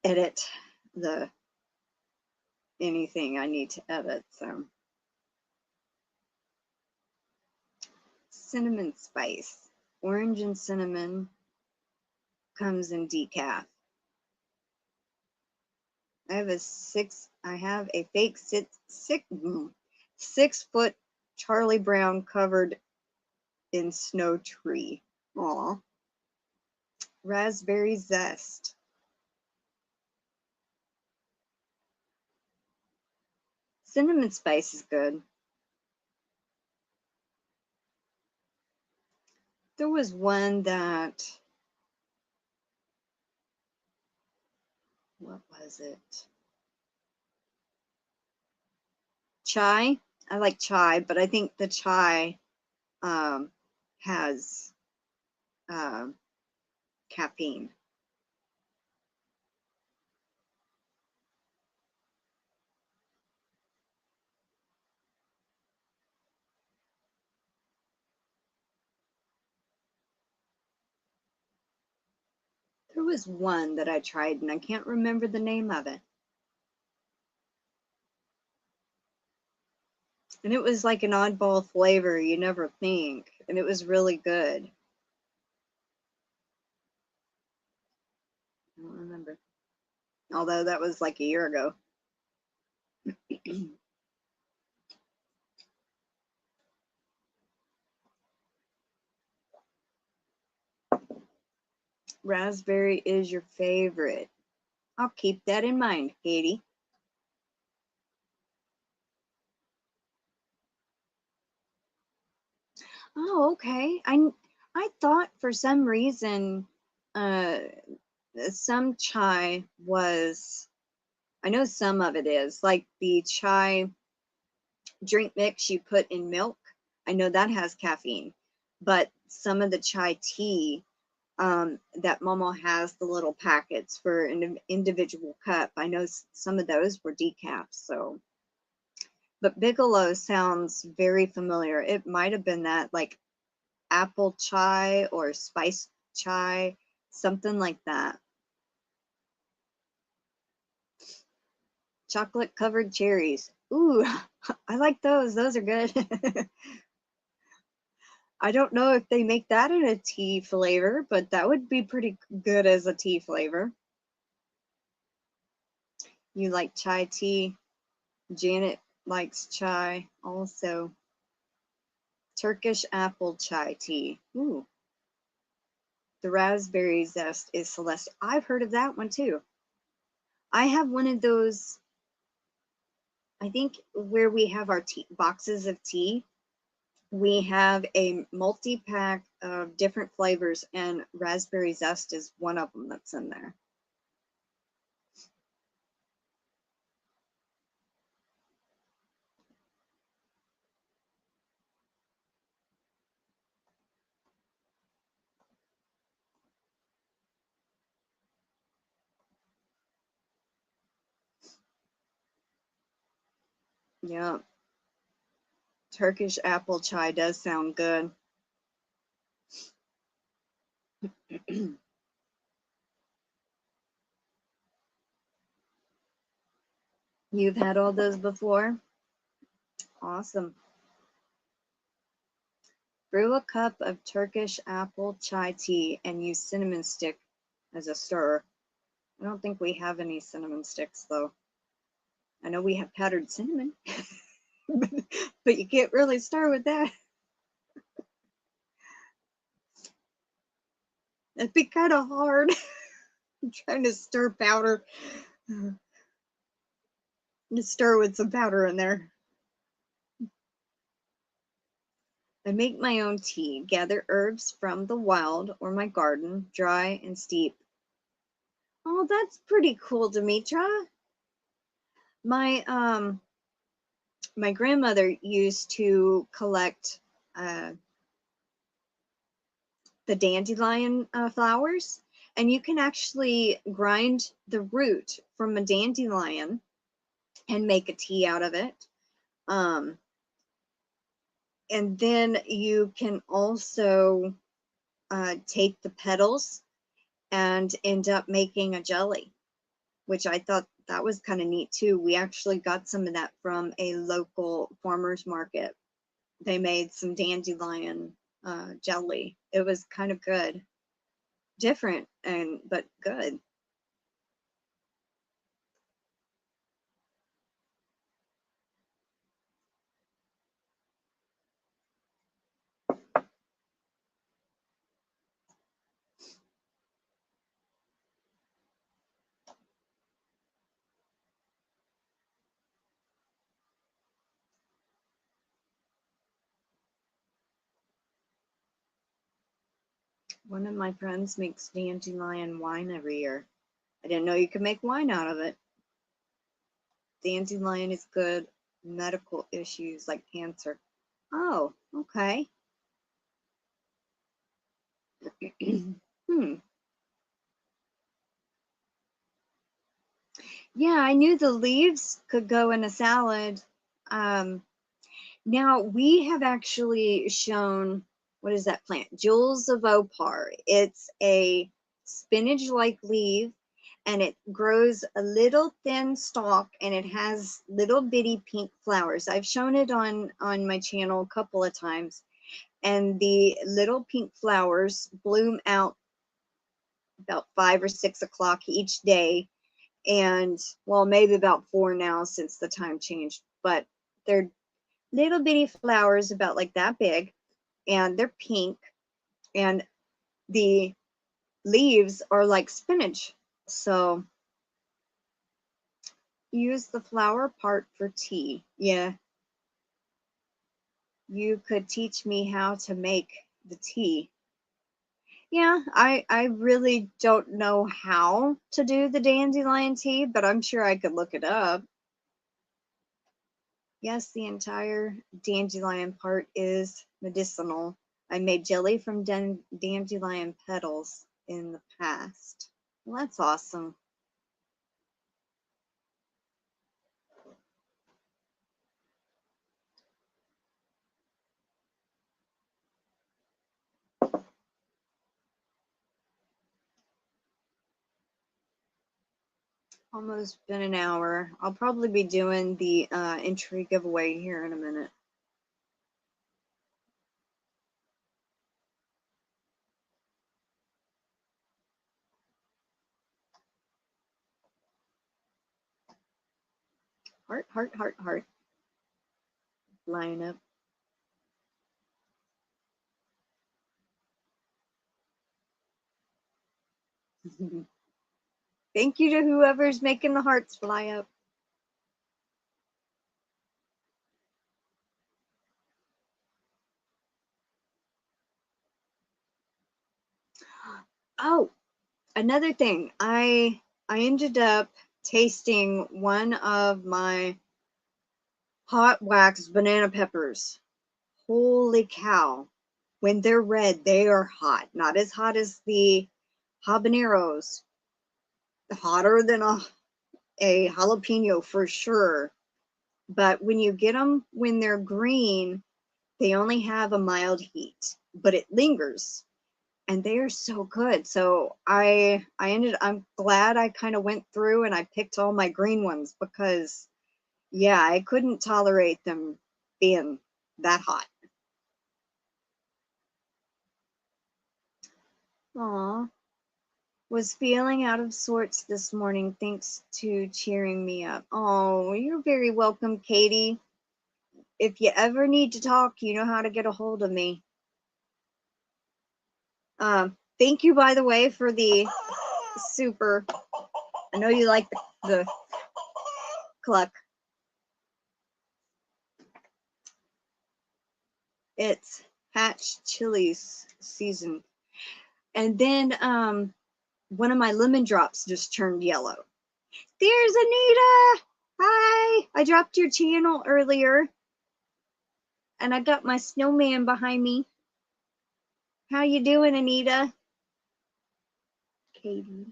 edit anything I need to edit. So cinnamon spice, orange and cinnamon comes in decaf. I have a fake 6-foot Charlie Brown covered in snow tree. Aw. Raspberry zest. Cinnamon spice is good. There was one that, what was it? Chai. I like chai, but I think the chai has caffeine. There was one that I tried and I can't remember the name of it. And it was like an oddball flavor you never think. And it was really good. I don't remember. Although that was like a year ago. Raspberry is your favorite. I'll keep that in mind, Katie. Oh, okay. I thought for some reason some chai was, I know some of it is, like the chai drink mix you put in milk. I know that has caffeine, but some of the chai tea that Momo has, the little packets for an individual cup, I know some of those were decaf. So, but Bigelow sounds very familiar. It might have been that, like apple chai or spice chai, something like that. Chocolate covered cherries. Ooh, I like those. Those are good. I don't know if they make that in a tea flavor, but that would be pretty good as a tea flavor. You like chai tea? Janet likes chai also. Turkish apple chai tea. Ooh. The raspberry zest is celestial. I've heard of that one too. I have one of those, I think where we have our tea, boxes of tea, we have a multi-pack of different flavors, and raspberry zest is one of them that's in there. Yeah. Turkish apple chai does sound good. You've had all those before? Awesome. Brew a cup of Turkish apple chai tea and use cinnamon stick as a stirrer. I don't think we have any cinnamon sticks though. I know we have powdered cinnamon, but you can't really stir with that. It'd be kind of hard. I'm trying to stir powder. Just stir with some powder in there. I make my own tea, gather herbs from the wild or my garden, dry and steep. Oh, that's pretty cool, Demetra. My my grandmother used to collect the dandelion flowers, and you can actually grind the root from a dandelion and make a tea out of it. And then you can also take the petals and end up making a jelly, which I thought that was kind of neat too. We actually got some of that from a local farmer's market. They made some dandelion jelly. It was kind of good, different and but good. One of my friends makes dandelion wine every year. I didn't know you could make wine out of it. Dandelion is good medical issues like cancer. Oh, okay. Hmm. Yeah, I knew the leaves could go in a salad. Um, Now we have actually shown, what is that plant? Jewels of Opar. It's a spinach-like leaf, and it grows a little thin stalk, and it has little bitty pink flowers. I've shown it on my channel a couple of times, and the little pink flowers bloom out about 5 or 6 o'clock each day. And well, maybe about 4 now since the time changed, but they're little bitty flowers about like that big, and they're pink, and the leaves are like spinach. So use the flower part for tea. Yeah. You could teach me how to make the tea. Yeah, I really don't know how to do the dandelion tea, but I'm sure I could look it up. Yes, the entire dandelion part is medicinal. I made jelly from dandelion petals in the past. Well, that's awesome. Almost been an hour. I'll probably be doing the entry giveaway here in a minute. Heart, heart, heart, heart. Line up. Thank you to whoever's making the hearts fly up. Oh, another thing. I ended up tasting one of my hot wax banana peppers. Holy cow. When they're red, they are hot. Not as hot as the habaneros. Hotter than a jalapeno for sure. But when you get them when they're green, they only have a mild heat, but it lingers. And they are so good. So I'm glad I kind of went through and I picked all my green ones because yeah, I couldn't tolerate them being that hot. Aw, was feeling out of sorts this morning thanks to cheering me up. Oh, you're very welcome, Katie. If you ever need to talk, you know how to get a hold of me. Thank you, by the way, for the super. I know you like the cluck. It's hatch chilies season. And then one of my lemon drops just turned yellow. There's Anita. Hi. I dropped your channel earlier. And I got my snowman behind me. How you doing, Anita? Katie.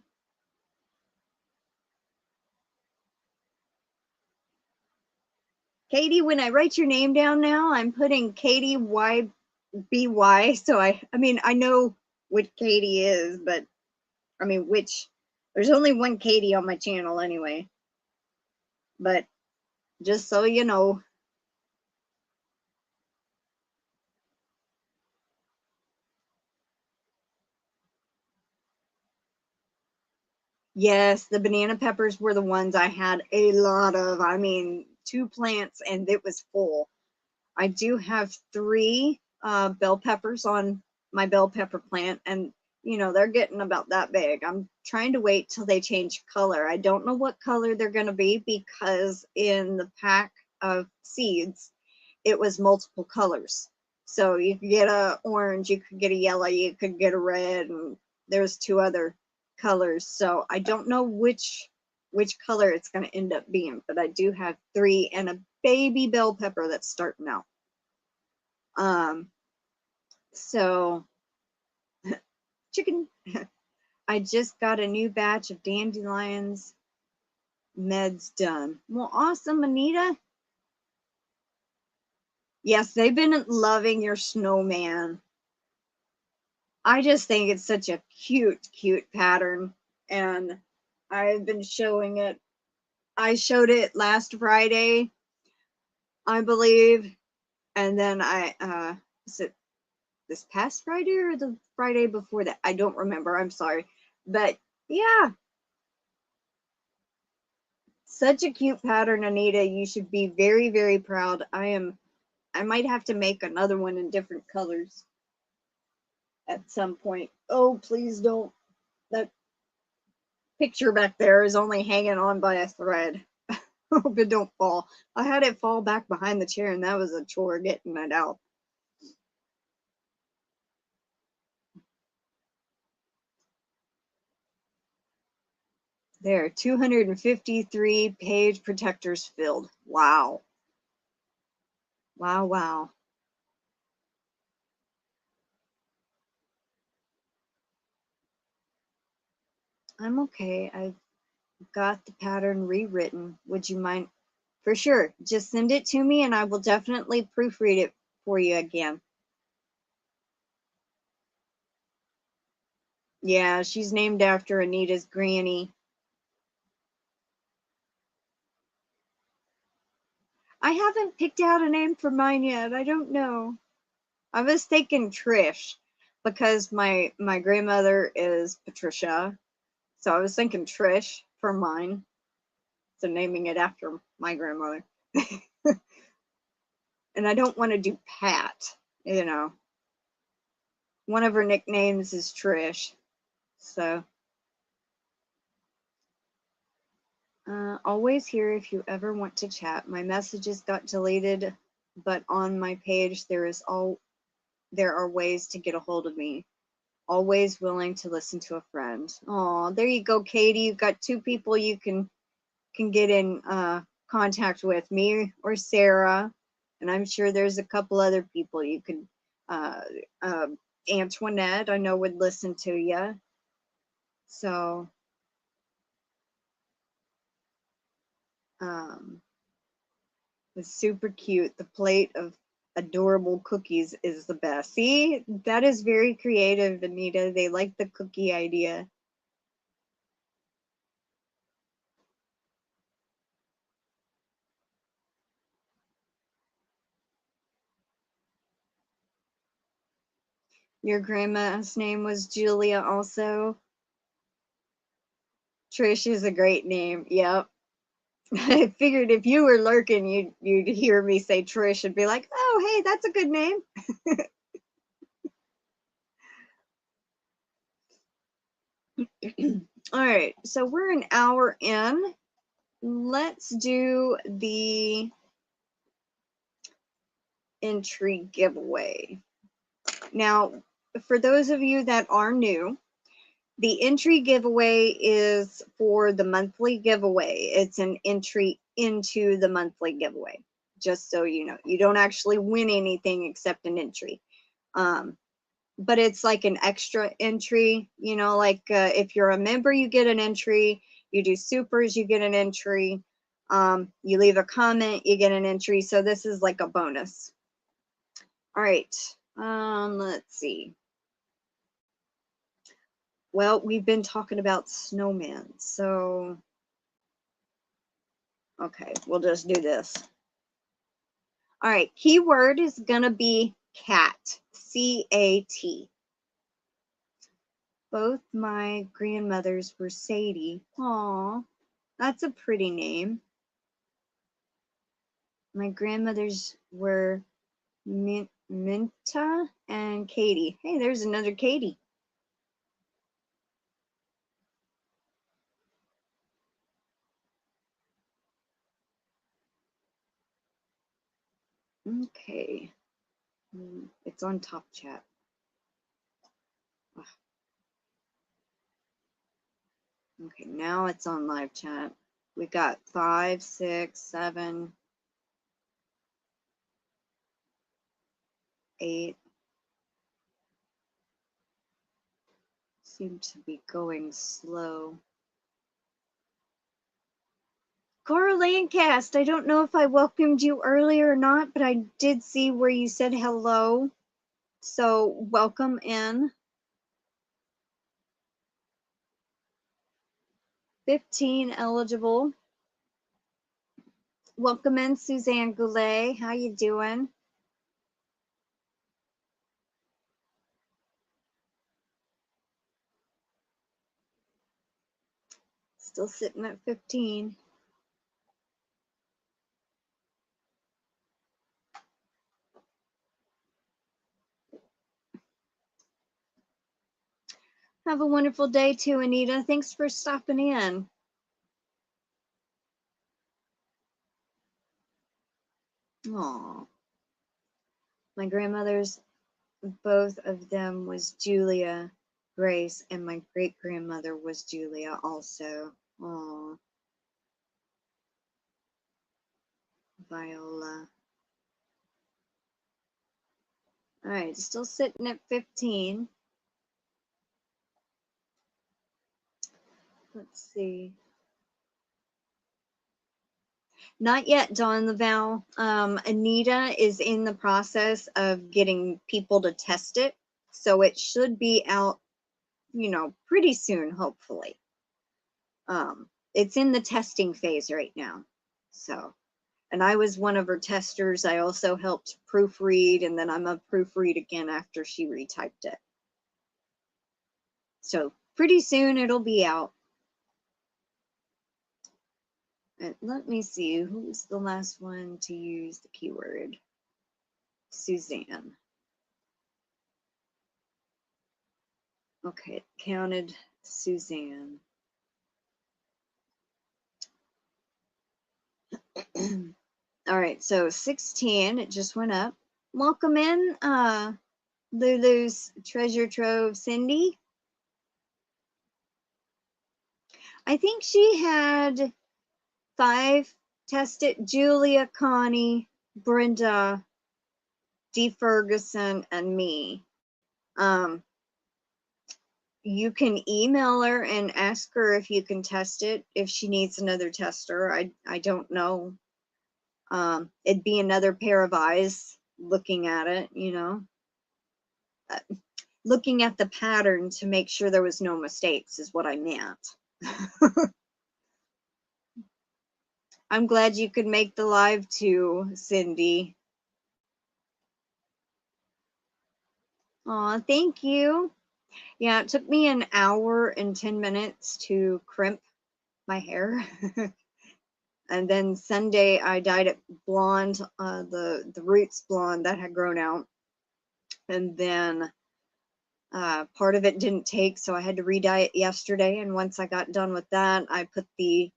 Katie, when I write your name down now, I'm putting Katie YBY. So I mean, I know which Katie is, but I mean, there's only one Katie on my channel anyway. But just so you know. Yes, the banana peppers were the ones I had a lot of. I mean, 2 plants and it was full. I do have 3 bell peppers on my bell pepper plant, and you know, they're getting about that big. I'm trying to wait till they change color. I don't know what color they're going to be because in the pack of seeds, it was multiple colors. So you could get a orange, you could get a yellow, you could get a red, and there's 2 other colors. So I don't know which color it's going to end up being, but I do have 3 and a baby bell pepper that's starting out. So chicken. I just got a new batch of dandelions meds done. Well, awesome, Anita. Yes, they've been loving your snowman. I just think it's such a cute pattern, and I've been showing it. I showed it last Friday, I believe, and then is it this past Friday or the Friday before that? I don't remember. I'm sorry, but yeah, such a cute pattern, Anita. You should be very proud. I might have to make another one in different colors at some point. Oh, please don't. That picture back there is only hanging on by a thread. Hope it don't fall. I had it fall back behind the chair, and that was a chore getting it out. There, 253 page protectors filled. Wow. Wow, wow. I'm okay. I've got the pattern rewritten. Would you mind? For sure. Just send it to me and I will definitely proofread it for you again. Yeah, she's named after Anita's granny. I haven't picked out a name for mine yet. I don't know. I was thinking Trish because my grandmother is Patricia. So I was thinking Trish for mine. So naming it after my grandmother. And I don't want to do Pat, you know. One of her nicknames is Trish. So always here if you ever want to chat. My messages got deleted, but on my page there are ways to get a hold of me. Always willing to listen to a friend. Oh, there you go, Katie. You've got two people you can get in contact with, me or Sarah, and I'm sure there's a couple other people you could. Antoinette, I know, would listen to you. So, it's super cute. The plate of adorable cookies is the best. See, that is very creative, Anita. They like the cookie idea. Your grandma's name was Julia also. Trish is a great name. Yep. I figured if you were lurking, you'd hear me say Trish and be like, "Oh, hey, that's a good name." All right, so we're an hour in. Let's do the entry giveaway. Now, for those of you that are new, the entry giveaway is for the monthly giveaway. It's an entry into the monthly giveaway, just so you know. You don't actually win anything except an entry. But it's like an extra entry, you know, like if you're a member, you get an entry. You do supers, you get an entry. You leave a comment, you get an entry. So this is like a bonus. All right, let's see. Well, we've been talking about snowmen, so okay, we'll just do this. All right, keyword is gonna be cat, C-A-T. Both my grandmothers were Sadie. Aw, that's a pretty name. My grandmothers were Minta and Katie. Hey, there's another Katie. Okay. It's on top chat. Okay, now it's on live chat. We got 5, 6, 7, 8. Seem to be going slow. Cora Landcast, I don't know if I welcomed you earlier or not, but I did see where you said hello. So welcome in. 15 eligible. Welcome in, Suzanne Goulet. How you doing? Still sitting at 15. Have a wonderful day too, Anita. Thanks for stopping in. Aw. My grandmother's, both of them was Julia Grace, and my great-grandmother was Julia also. Aw. Viola. All right, still sitting at 15. Let's see. Not yet, Dawn LaValle. Anita is in the process of getting people to test it, so it should be out, you know, pretty soon, hopefully. It's in the testing phase right now. So, and I was one of her testers. I also helped proofread, and then I'm a proofread again after she retyped it. So pretty soon it'll be out. And let me see, who's the last one to use the keyword? Suzanne. Okay, it counted Suzanne. All right, so 16, it just went up. Welcome in, Lulu's Treasure Trove, Cindy. I think she had 5 tested: Julia, Connie, Brenda, Dee Ferguson, and me. You can email her and ask her if you can test it, if she needs another tester. I don't know. It'd be another pair of eyes looking at it, you know. Looking at the pattern to make sure there was no mistakes is what I meant. I'm glad you could make the live too, Cindy. Aw, thank you. Yeah, it took me an hour and 10 minutes to crimp my hair. And then Sunday I dyed it blonde, the roots blonde that had grown out. And then part of it didn't take, so I had to re-dye it yesterday. And once I got done with that, I put the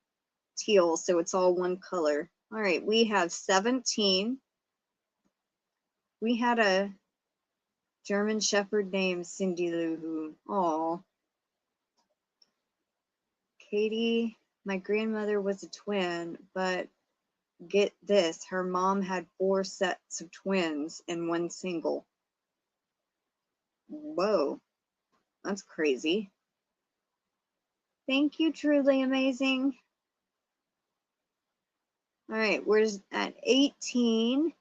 teal, so it's all one color. All right, we have 17. We had a German Shepherd named Cindy Lou who, aw. Katie, my grandmother was a twin, but get this, her mom had 4 sets of twins in one single. Whoa, that's crazy. Thank you, truly amazing. All right, we're at 18.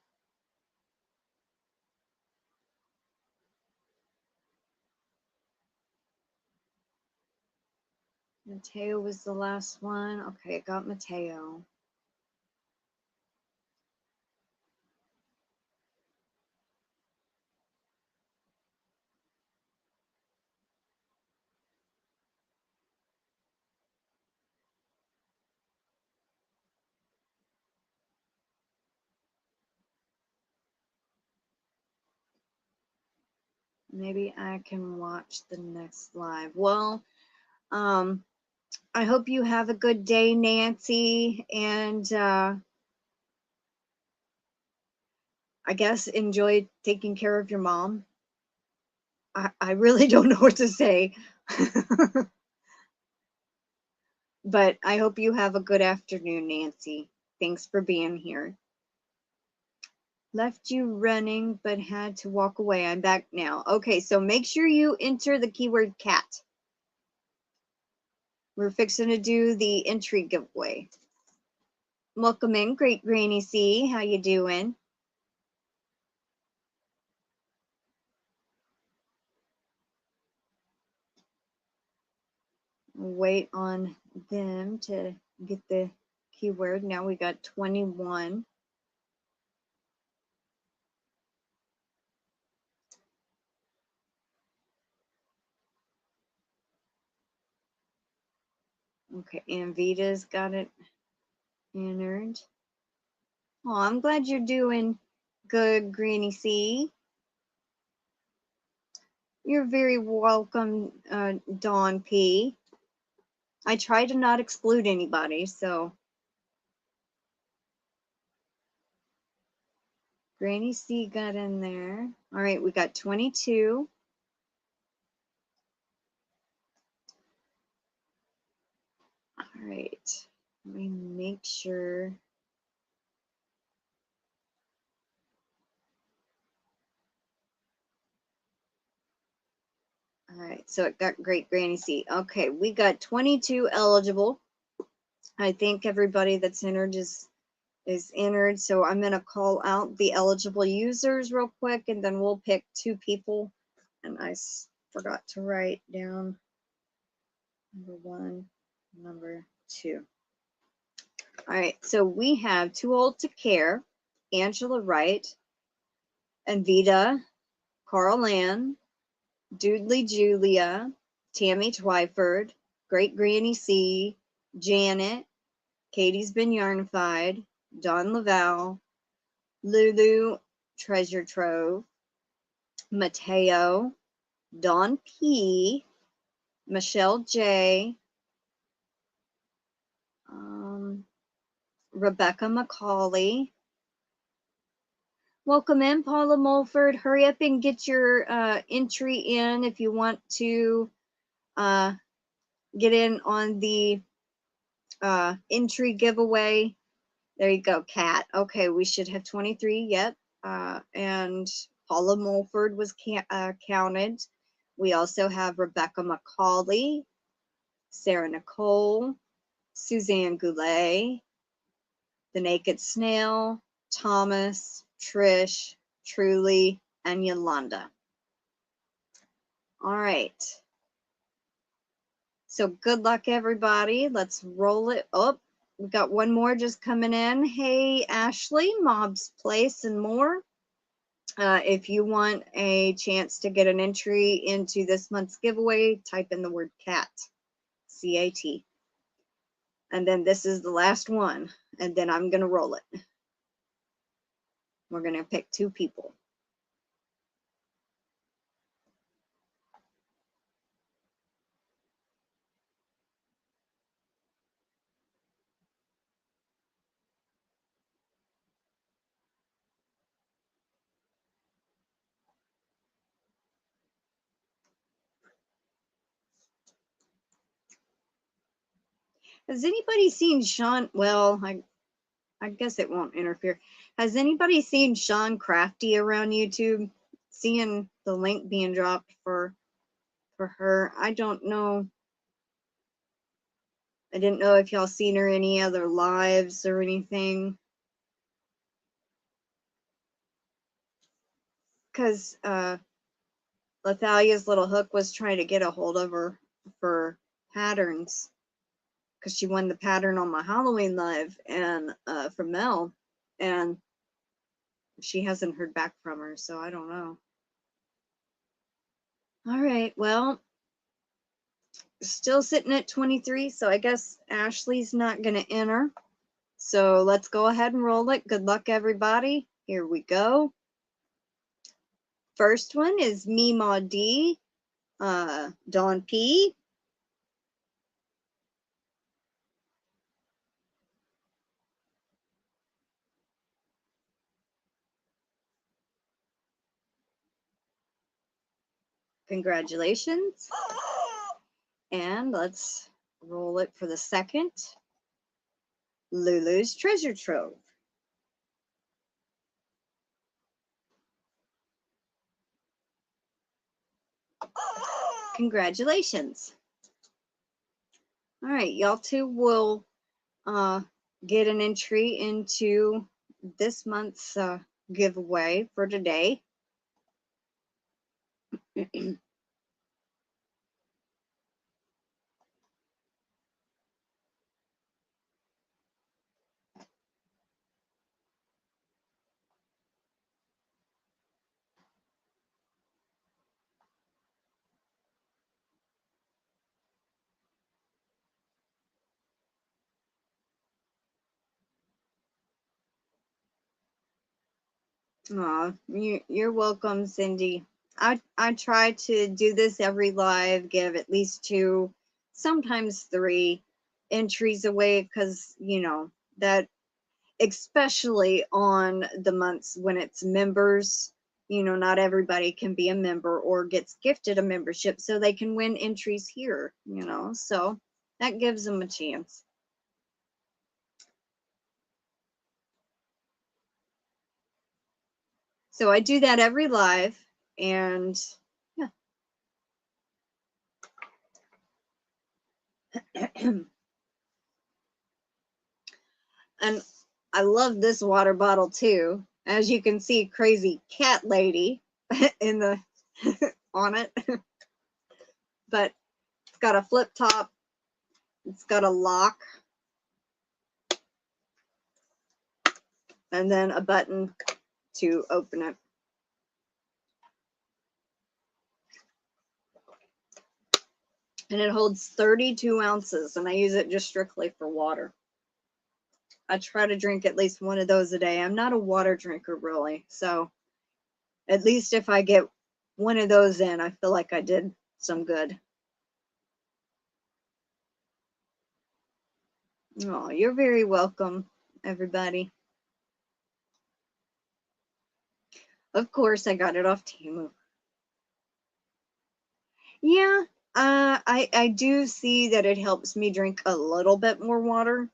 Mateo was the last one. Okay, I got Mateo. Maybe I can watch the next live. Well, I hope you have a good day, Nancy, and I guess enjoy taking care of your mom. I really don't know what to say. But I hope you have a good afternoon, Nancy. Thanks for being here. Left you running, but had to walk away. I'm back now. Okay, so make sure you enter the keyword cat. We're fixing to do the entry giveaway. Welcome in, Great Granny C. How you doing? Wait on them to get the keyword. Now we got 21. Okay, and Vita's got it entered. Oh, I'm glad you're doing good, Granny C. You're very welcome, Dawn P. I try to not exclude anybody, so. Granny C got in there. All right, we got 22. All right, let me make sure. All right, so it got Great Granny C. Okay, we got 22 eligible. I think everybody that's entered is entered. So I'm going to call out the eligible users real quick, and then we'll pick 2 people. And I forgot to write down number 1, number 2. All right, so we have Too Old to Care, Angela Wright, Anvita, Carl Ann, Doodley Julia, Tammy Twyford, Great Granny C, Janet, Katie's Been Yarnified, Dawn LaValle, Lulu Treasure Trove, Mateo, Dawn P, Michelle J, Rebecca McCauley. Welcome in, Paula Mulford. Hurry up and get your entry in if you want to get in on the entry giveaway. There you go, Kat. Okay, we should have 23 yet. And Paula Mulford was counted. We also have Rebecca McCauley, Sarah Nicole, Suzanne Goulet, The Naked Snail, Thomas, Trish, Truly, and Yolanda. All right. So good luck, everybody. Let's roll it up. We got one more just coming in. Hey, Ashley, Mob's Place and more. If you want a chance to get an entry into this month's giveaway, type in the word CAT, C-A-T. And then this is the last one, and then I'm going to roll it. We're going to pick 2 people. Has anybody seen Sean? Well, I guess it won't interfere. Has anybody seen Sean Crafty around YouTube? Seeing the link being dropped for her. I don't know. I didn't know if y'all seen her any other lives or anything. Because Lethaleya's little hook was trying to get a hold of her for patterns. Because she won the pattern on my Halloween live and from Mel. And she hasn't heard back from her, so I don't know. All right, well, still sitting at 23, so I guess Ashley's not going to enter. So let's go ahead and roll it. Good luck, everybody. Here we go. First one is Mima D, Dawn P, congratulations. And let's roll it for the second. Lulu's Treasure Trove. Congratulations. All right, y'all two will get an entry into this month's giveaway for today. Aw, you're welcome, Cindy. I try to do this every live, give at least 2, sometimes 3 entries away, because you know that, especially on the months when it's members, you know, not everybody can be a member or gets gifted a membership, so they can win entries here, you know, so that gives them a chance. So I do that every live, and yeah. And I love this water bottle too. As you can see, crazy cat lady in the on it. But it's got a flip top. It's got a lock. And then a button to open it. And it holds 32 ounces, and I use it just strictly for water. I try to drink at least one of those a day. I'm not a water drinker really, so at least if I get one of those in, I feel like I did some good. Oh, you're very welcome, everybody. Of course, I got it off Temu. Yeah, I do see that it helps me drink a little bit more water.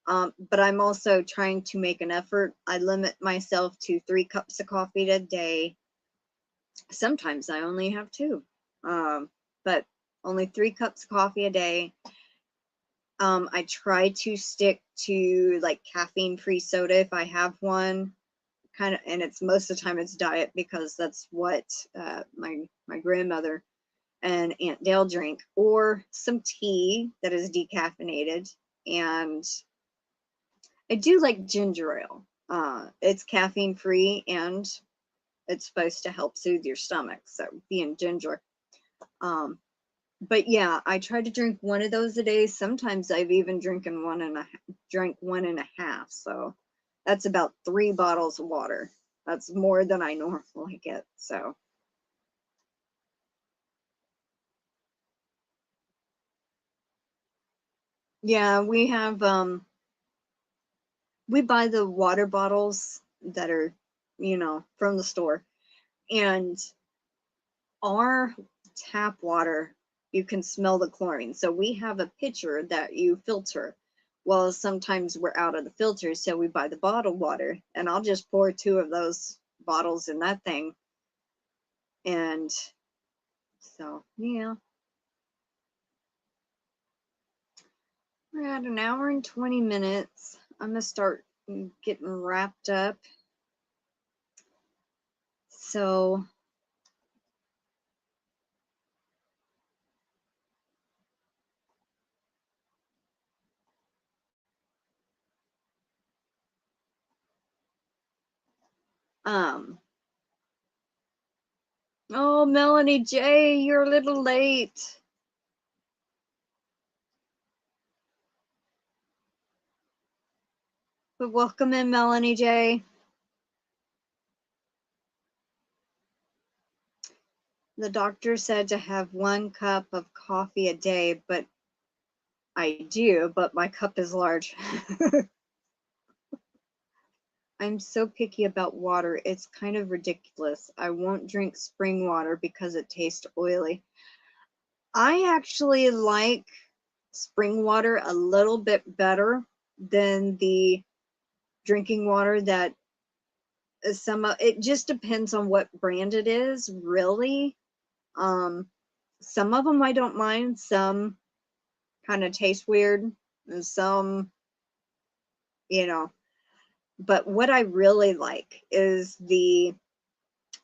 But I'm also trying to make an effort. I limit myself to 3 cups of coffee a day. Sometimes I only have 2, but only 3 cups of coffee a day. I try to stick to like caffeine-free soda if I have one, kind of, and it's most of the time it's diet, because that's what my grandmother and Aunt Dale drink, or some tea that is decaffeinated. And I do like ginger ale. It's caffeine free, and it's supposed to help soothe your stomach, so being ginger. But yeah, I try to drink one of those a day. Sometimes I've even drank one and a half. So that's about 3 bottles of water. That's more than I normally get. So yeah, we have we buy the water bottles that are, you know, from the store, and our tap water, you can smell the chlorine. So we have a pitcher that you filter. Well, sometimes we're out of the filter, so we buy the bottled water, and I'll just pour 2 of those bottles in that thing. And so, yeah. We're at 1 hour and 20 minutes. I'm going to start getting wrapped up. So, oh, Melanie J, you're a little late. But welcome in, Melanie J. The doctor said to have 1 cup of coffee a day, but I do, but my cup is large. I'm so picky about water. It's kind of ridiculous. I won't drink spring water because it tastes oily. I actually like spring water a little bit better than the drinking water that it just depends on what brand it is, really. Some of them I don't mind, some kind of taste weird, and some, you know. But what I really like is the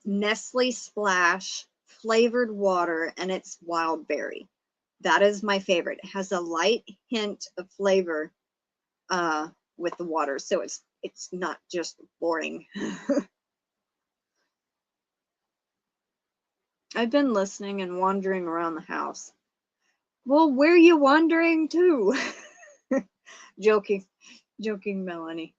Nestle Splash flavored water, and it's wild berry. That is my favorite. It has a light hint of flavor with the water, so it's not just boring. I've been listening and wandering around the house. Well, where are you wandering to? Joking, Melanie.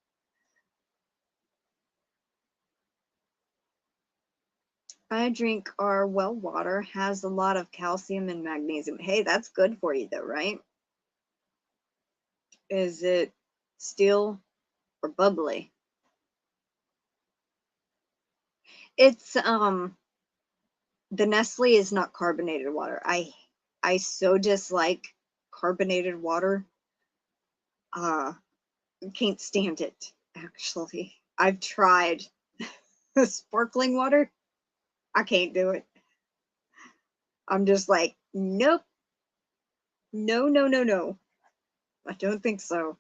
I drink our well water, has a lot of calcium and magnesium. Hey, that's good for you though, right? Is it still or bubbly? It's the Nestle is not carbonated water. I so dislike carbonated water. Can't stand it, actually. I've tried sparkling water. I can't do it. I'm just like, nope. No, no, no, no. I don't think so.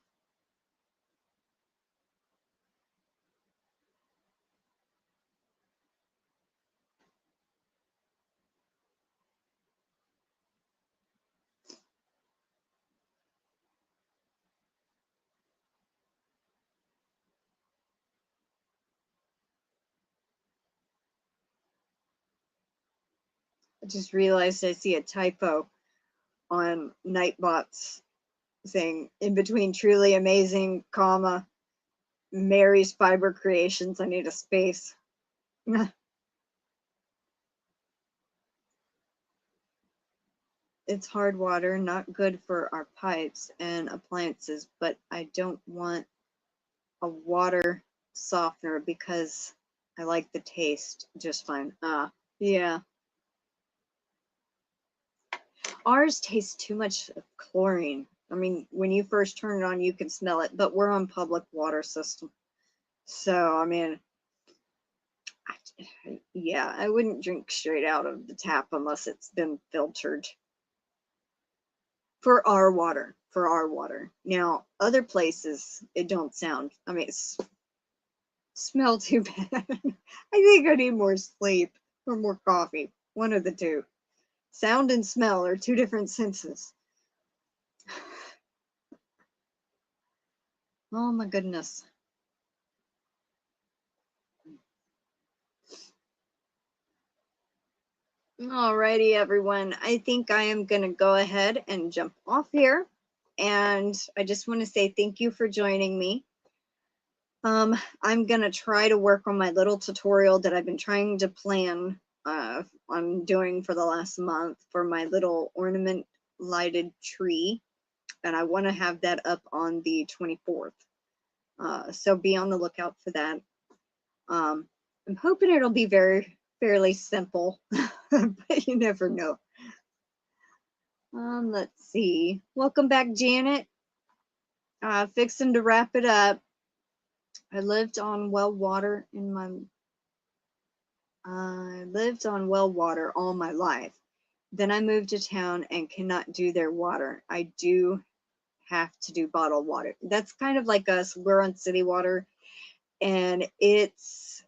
I just realized I see a typo on Nightbot's saying in between truly amazing, comma, Mary's fiber creations. I need a space. It's hard water, not good for our pipes and appliances, but I don't want a water softener because I like the taste just fine. Yeah. Ours tastes too much of chlorine. I mean, when you first turn it on, you can smell it, but we're on public water system. So, I mean, yeah, I wouldn't drink straight out of the tap unless it's been filtered. For our water, for our water. Now, other places, it don't sound, I mean, it's smell too bad. I think I need more sleep or more coffee. One of the two. Sound and smell are two different senses. Oh my goodness. Alrighty, everyone. I think I am going to go ahead and jump off here. And I just want to say thank you for joining me. I'm going to try to work on my little tutorial that I've been trying to plan I'm doing for the last month for my little ornament lighted tree. And I want to have that up on the 24th. So be on the lookout for that. I'm hoping it'll be fairly simple, but you never know. Let's see. Welcome back, Janet. Fixing to wrap it up. I lived on well water all my life. Then I moved to town and cannot do their water. I do have to do bottled water. That's kind of like us. We're on city water, and it's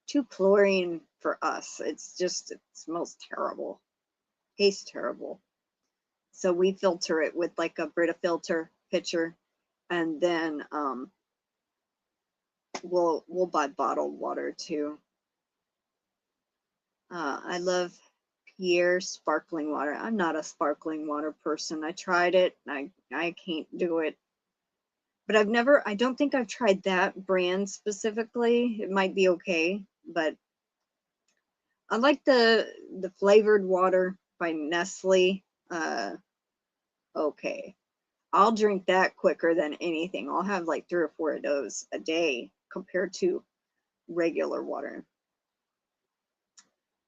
too chlorine for us. It smells terrible, tastes terrible. So we filter it with like a Brita filter pitcher, and then we'll buy bottled water too. I love Pierre sparkling water. I'm not a sparkling water person. I tried it. I can't do it. But I don't think I've tried that brand specifically. It might be okay, but I like the flavored water by Nestle. Okay. I'll drink that quicker than anything. I'll have like 3 or 4 of those a day compared to regular water.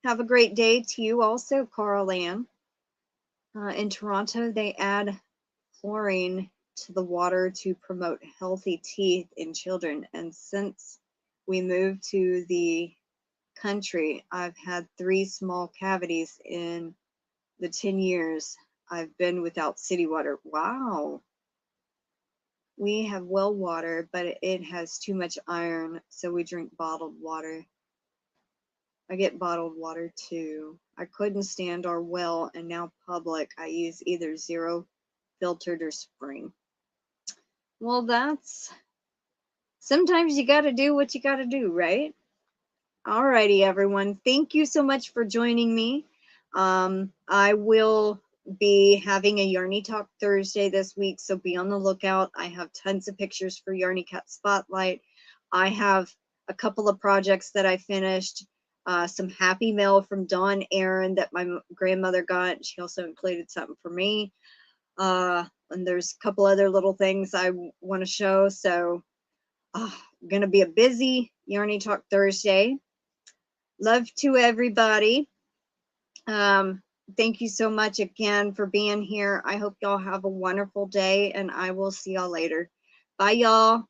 Have a great day to you also, Carl Ann. In Toronto, they add chlorine to the water to promote healthy teeth in children. And since we moved to the country, I've had 3 small cavities in the 10 years I've been without city water. Wow. We have well water, but it has too much iron, so we drink bottled water. I get bottled water too. I couldn't stand our well, and now public, I use either zero filtered or spring. Well, sometimes you got to do what you got to do, right? Alrighty, everyone. Thank you so much for joining me. I will be having a Yarny Talk Thursday this week, so be on the lookout. I have tons of pictures for Yarny Cat Spotlight. I have a couple of projects that I finished, some happy mail from Dawn Aaron that my grandmother got. She also included something for me. And there's a couple other little things I want to show. So going to be a busy Yarny Talk Thursday. Love to everybody. Thank you so much again for being here. I hope y'all have a wonderful day, and I will see y'all later. Bye, y'all.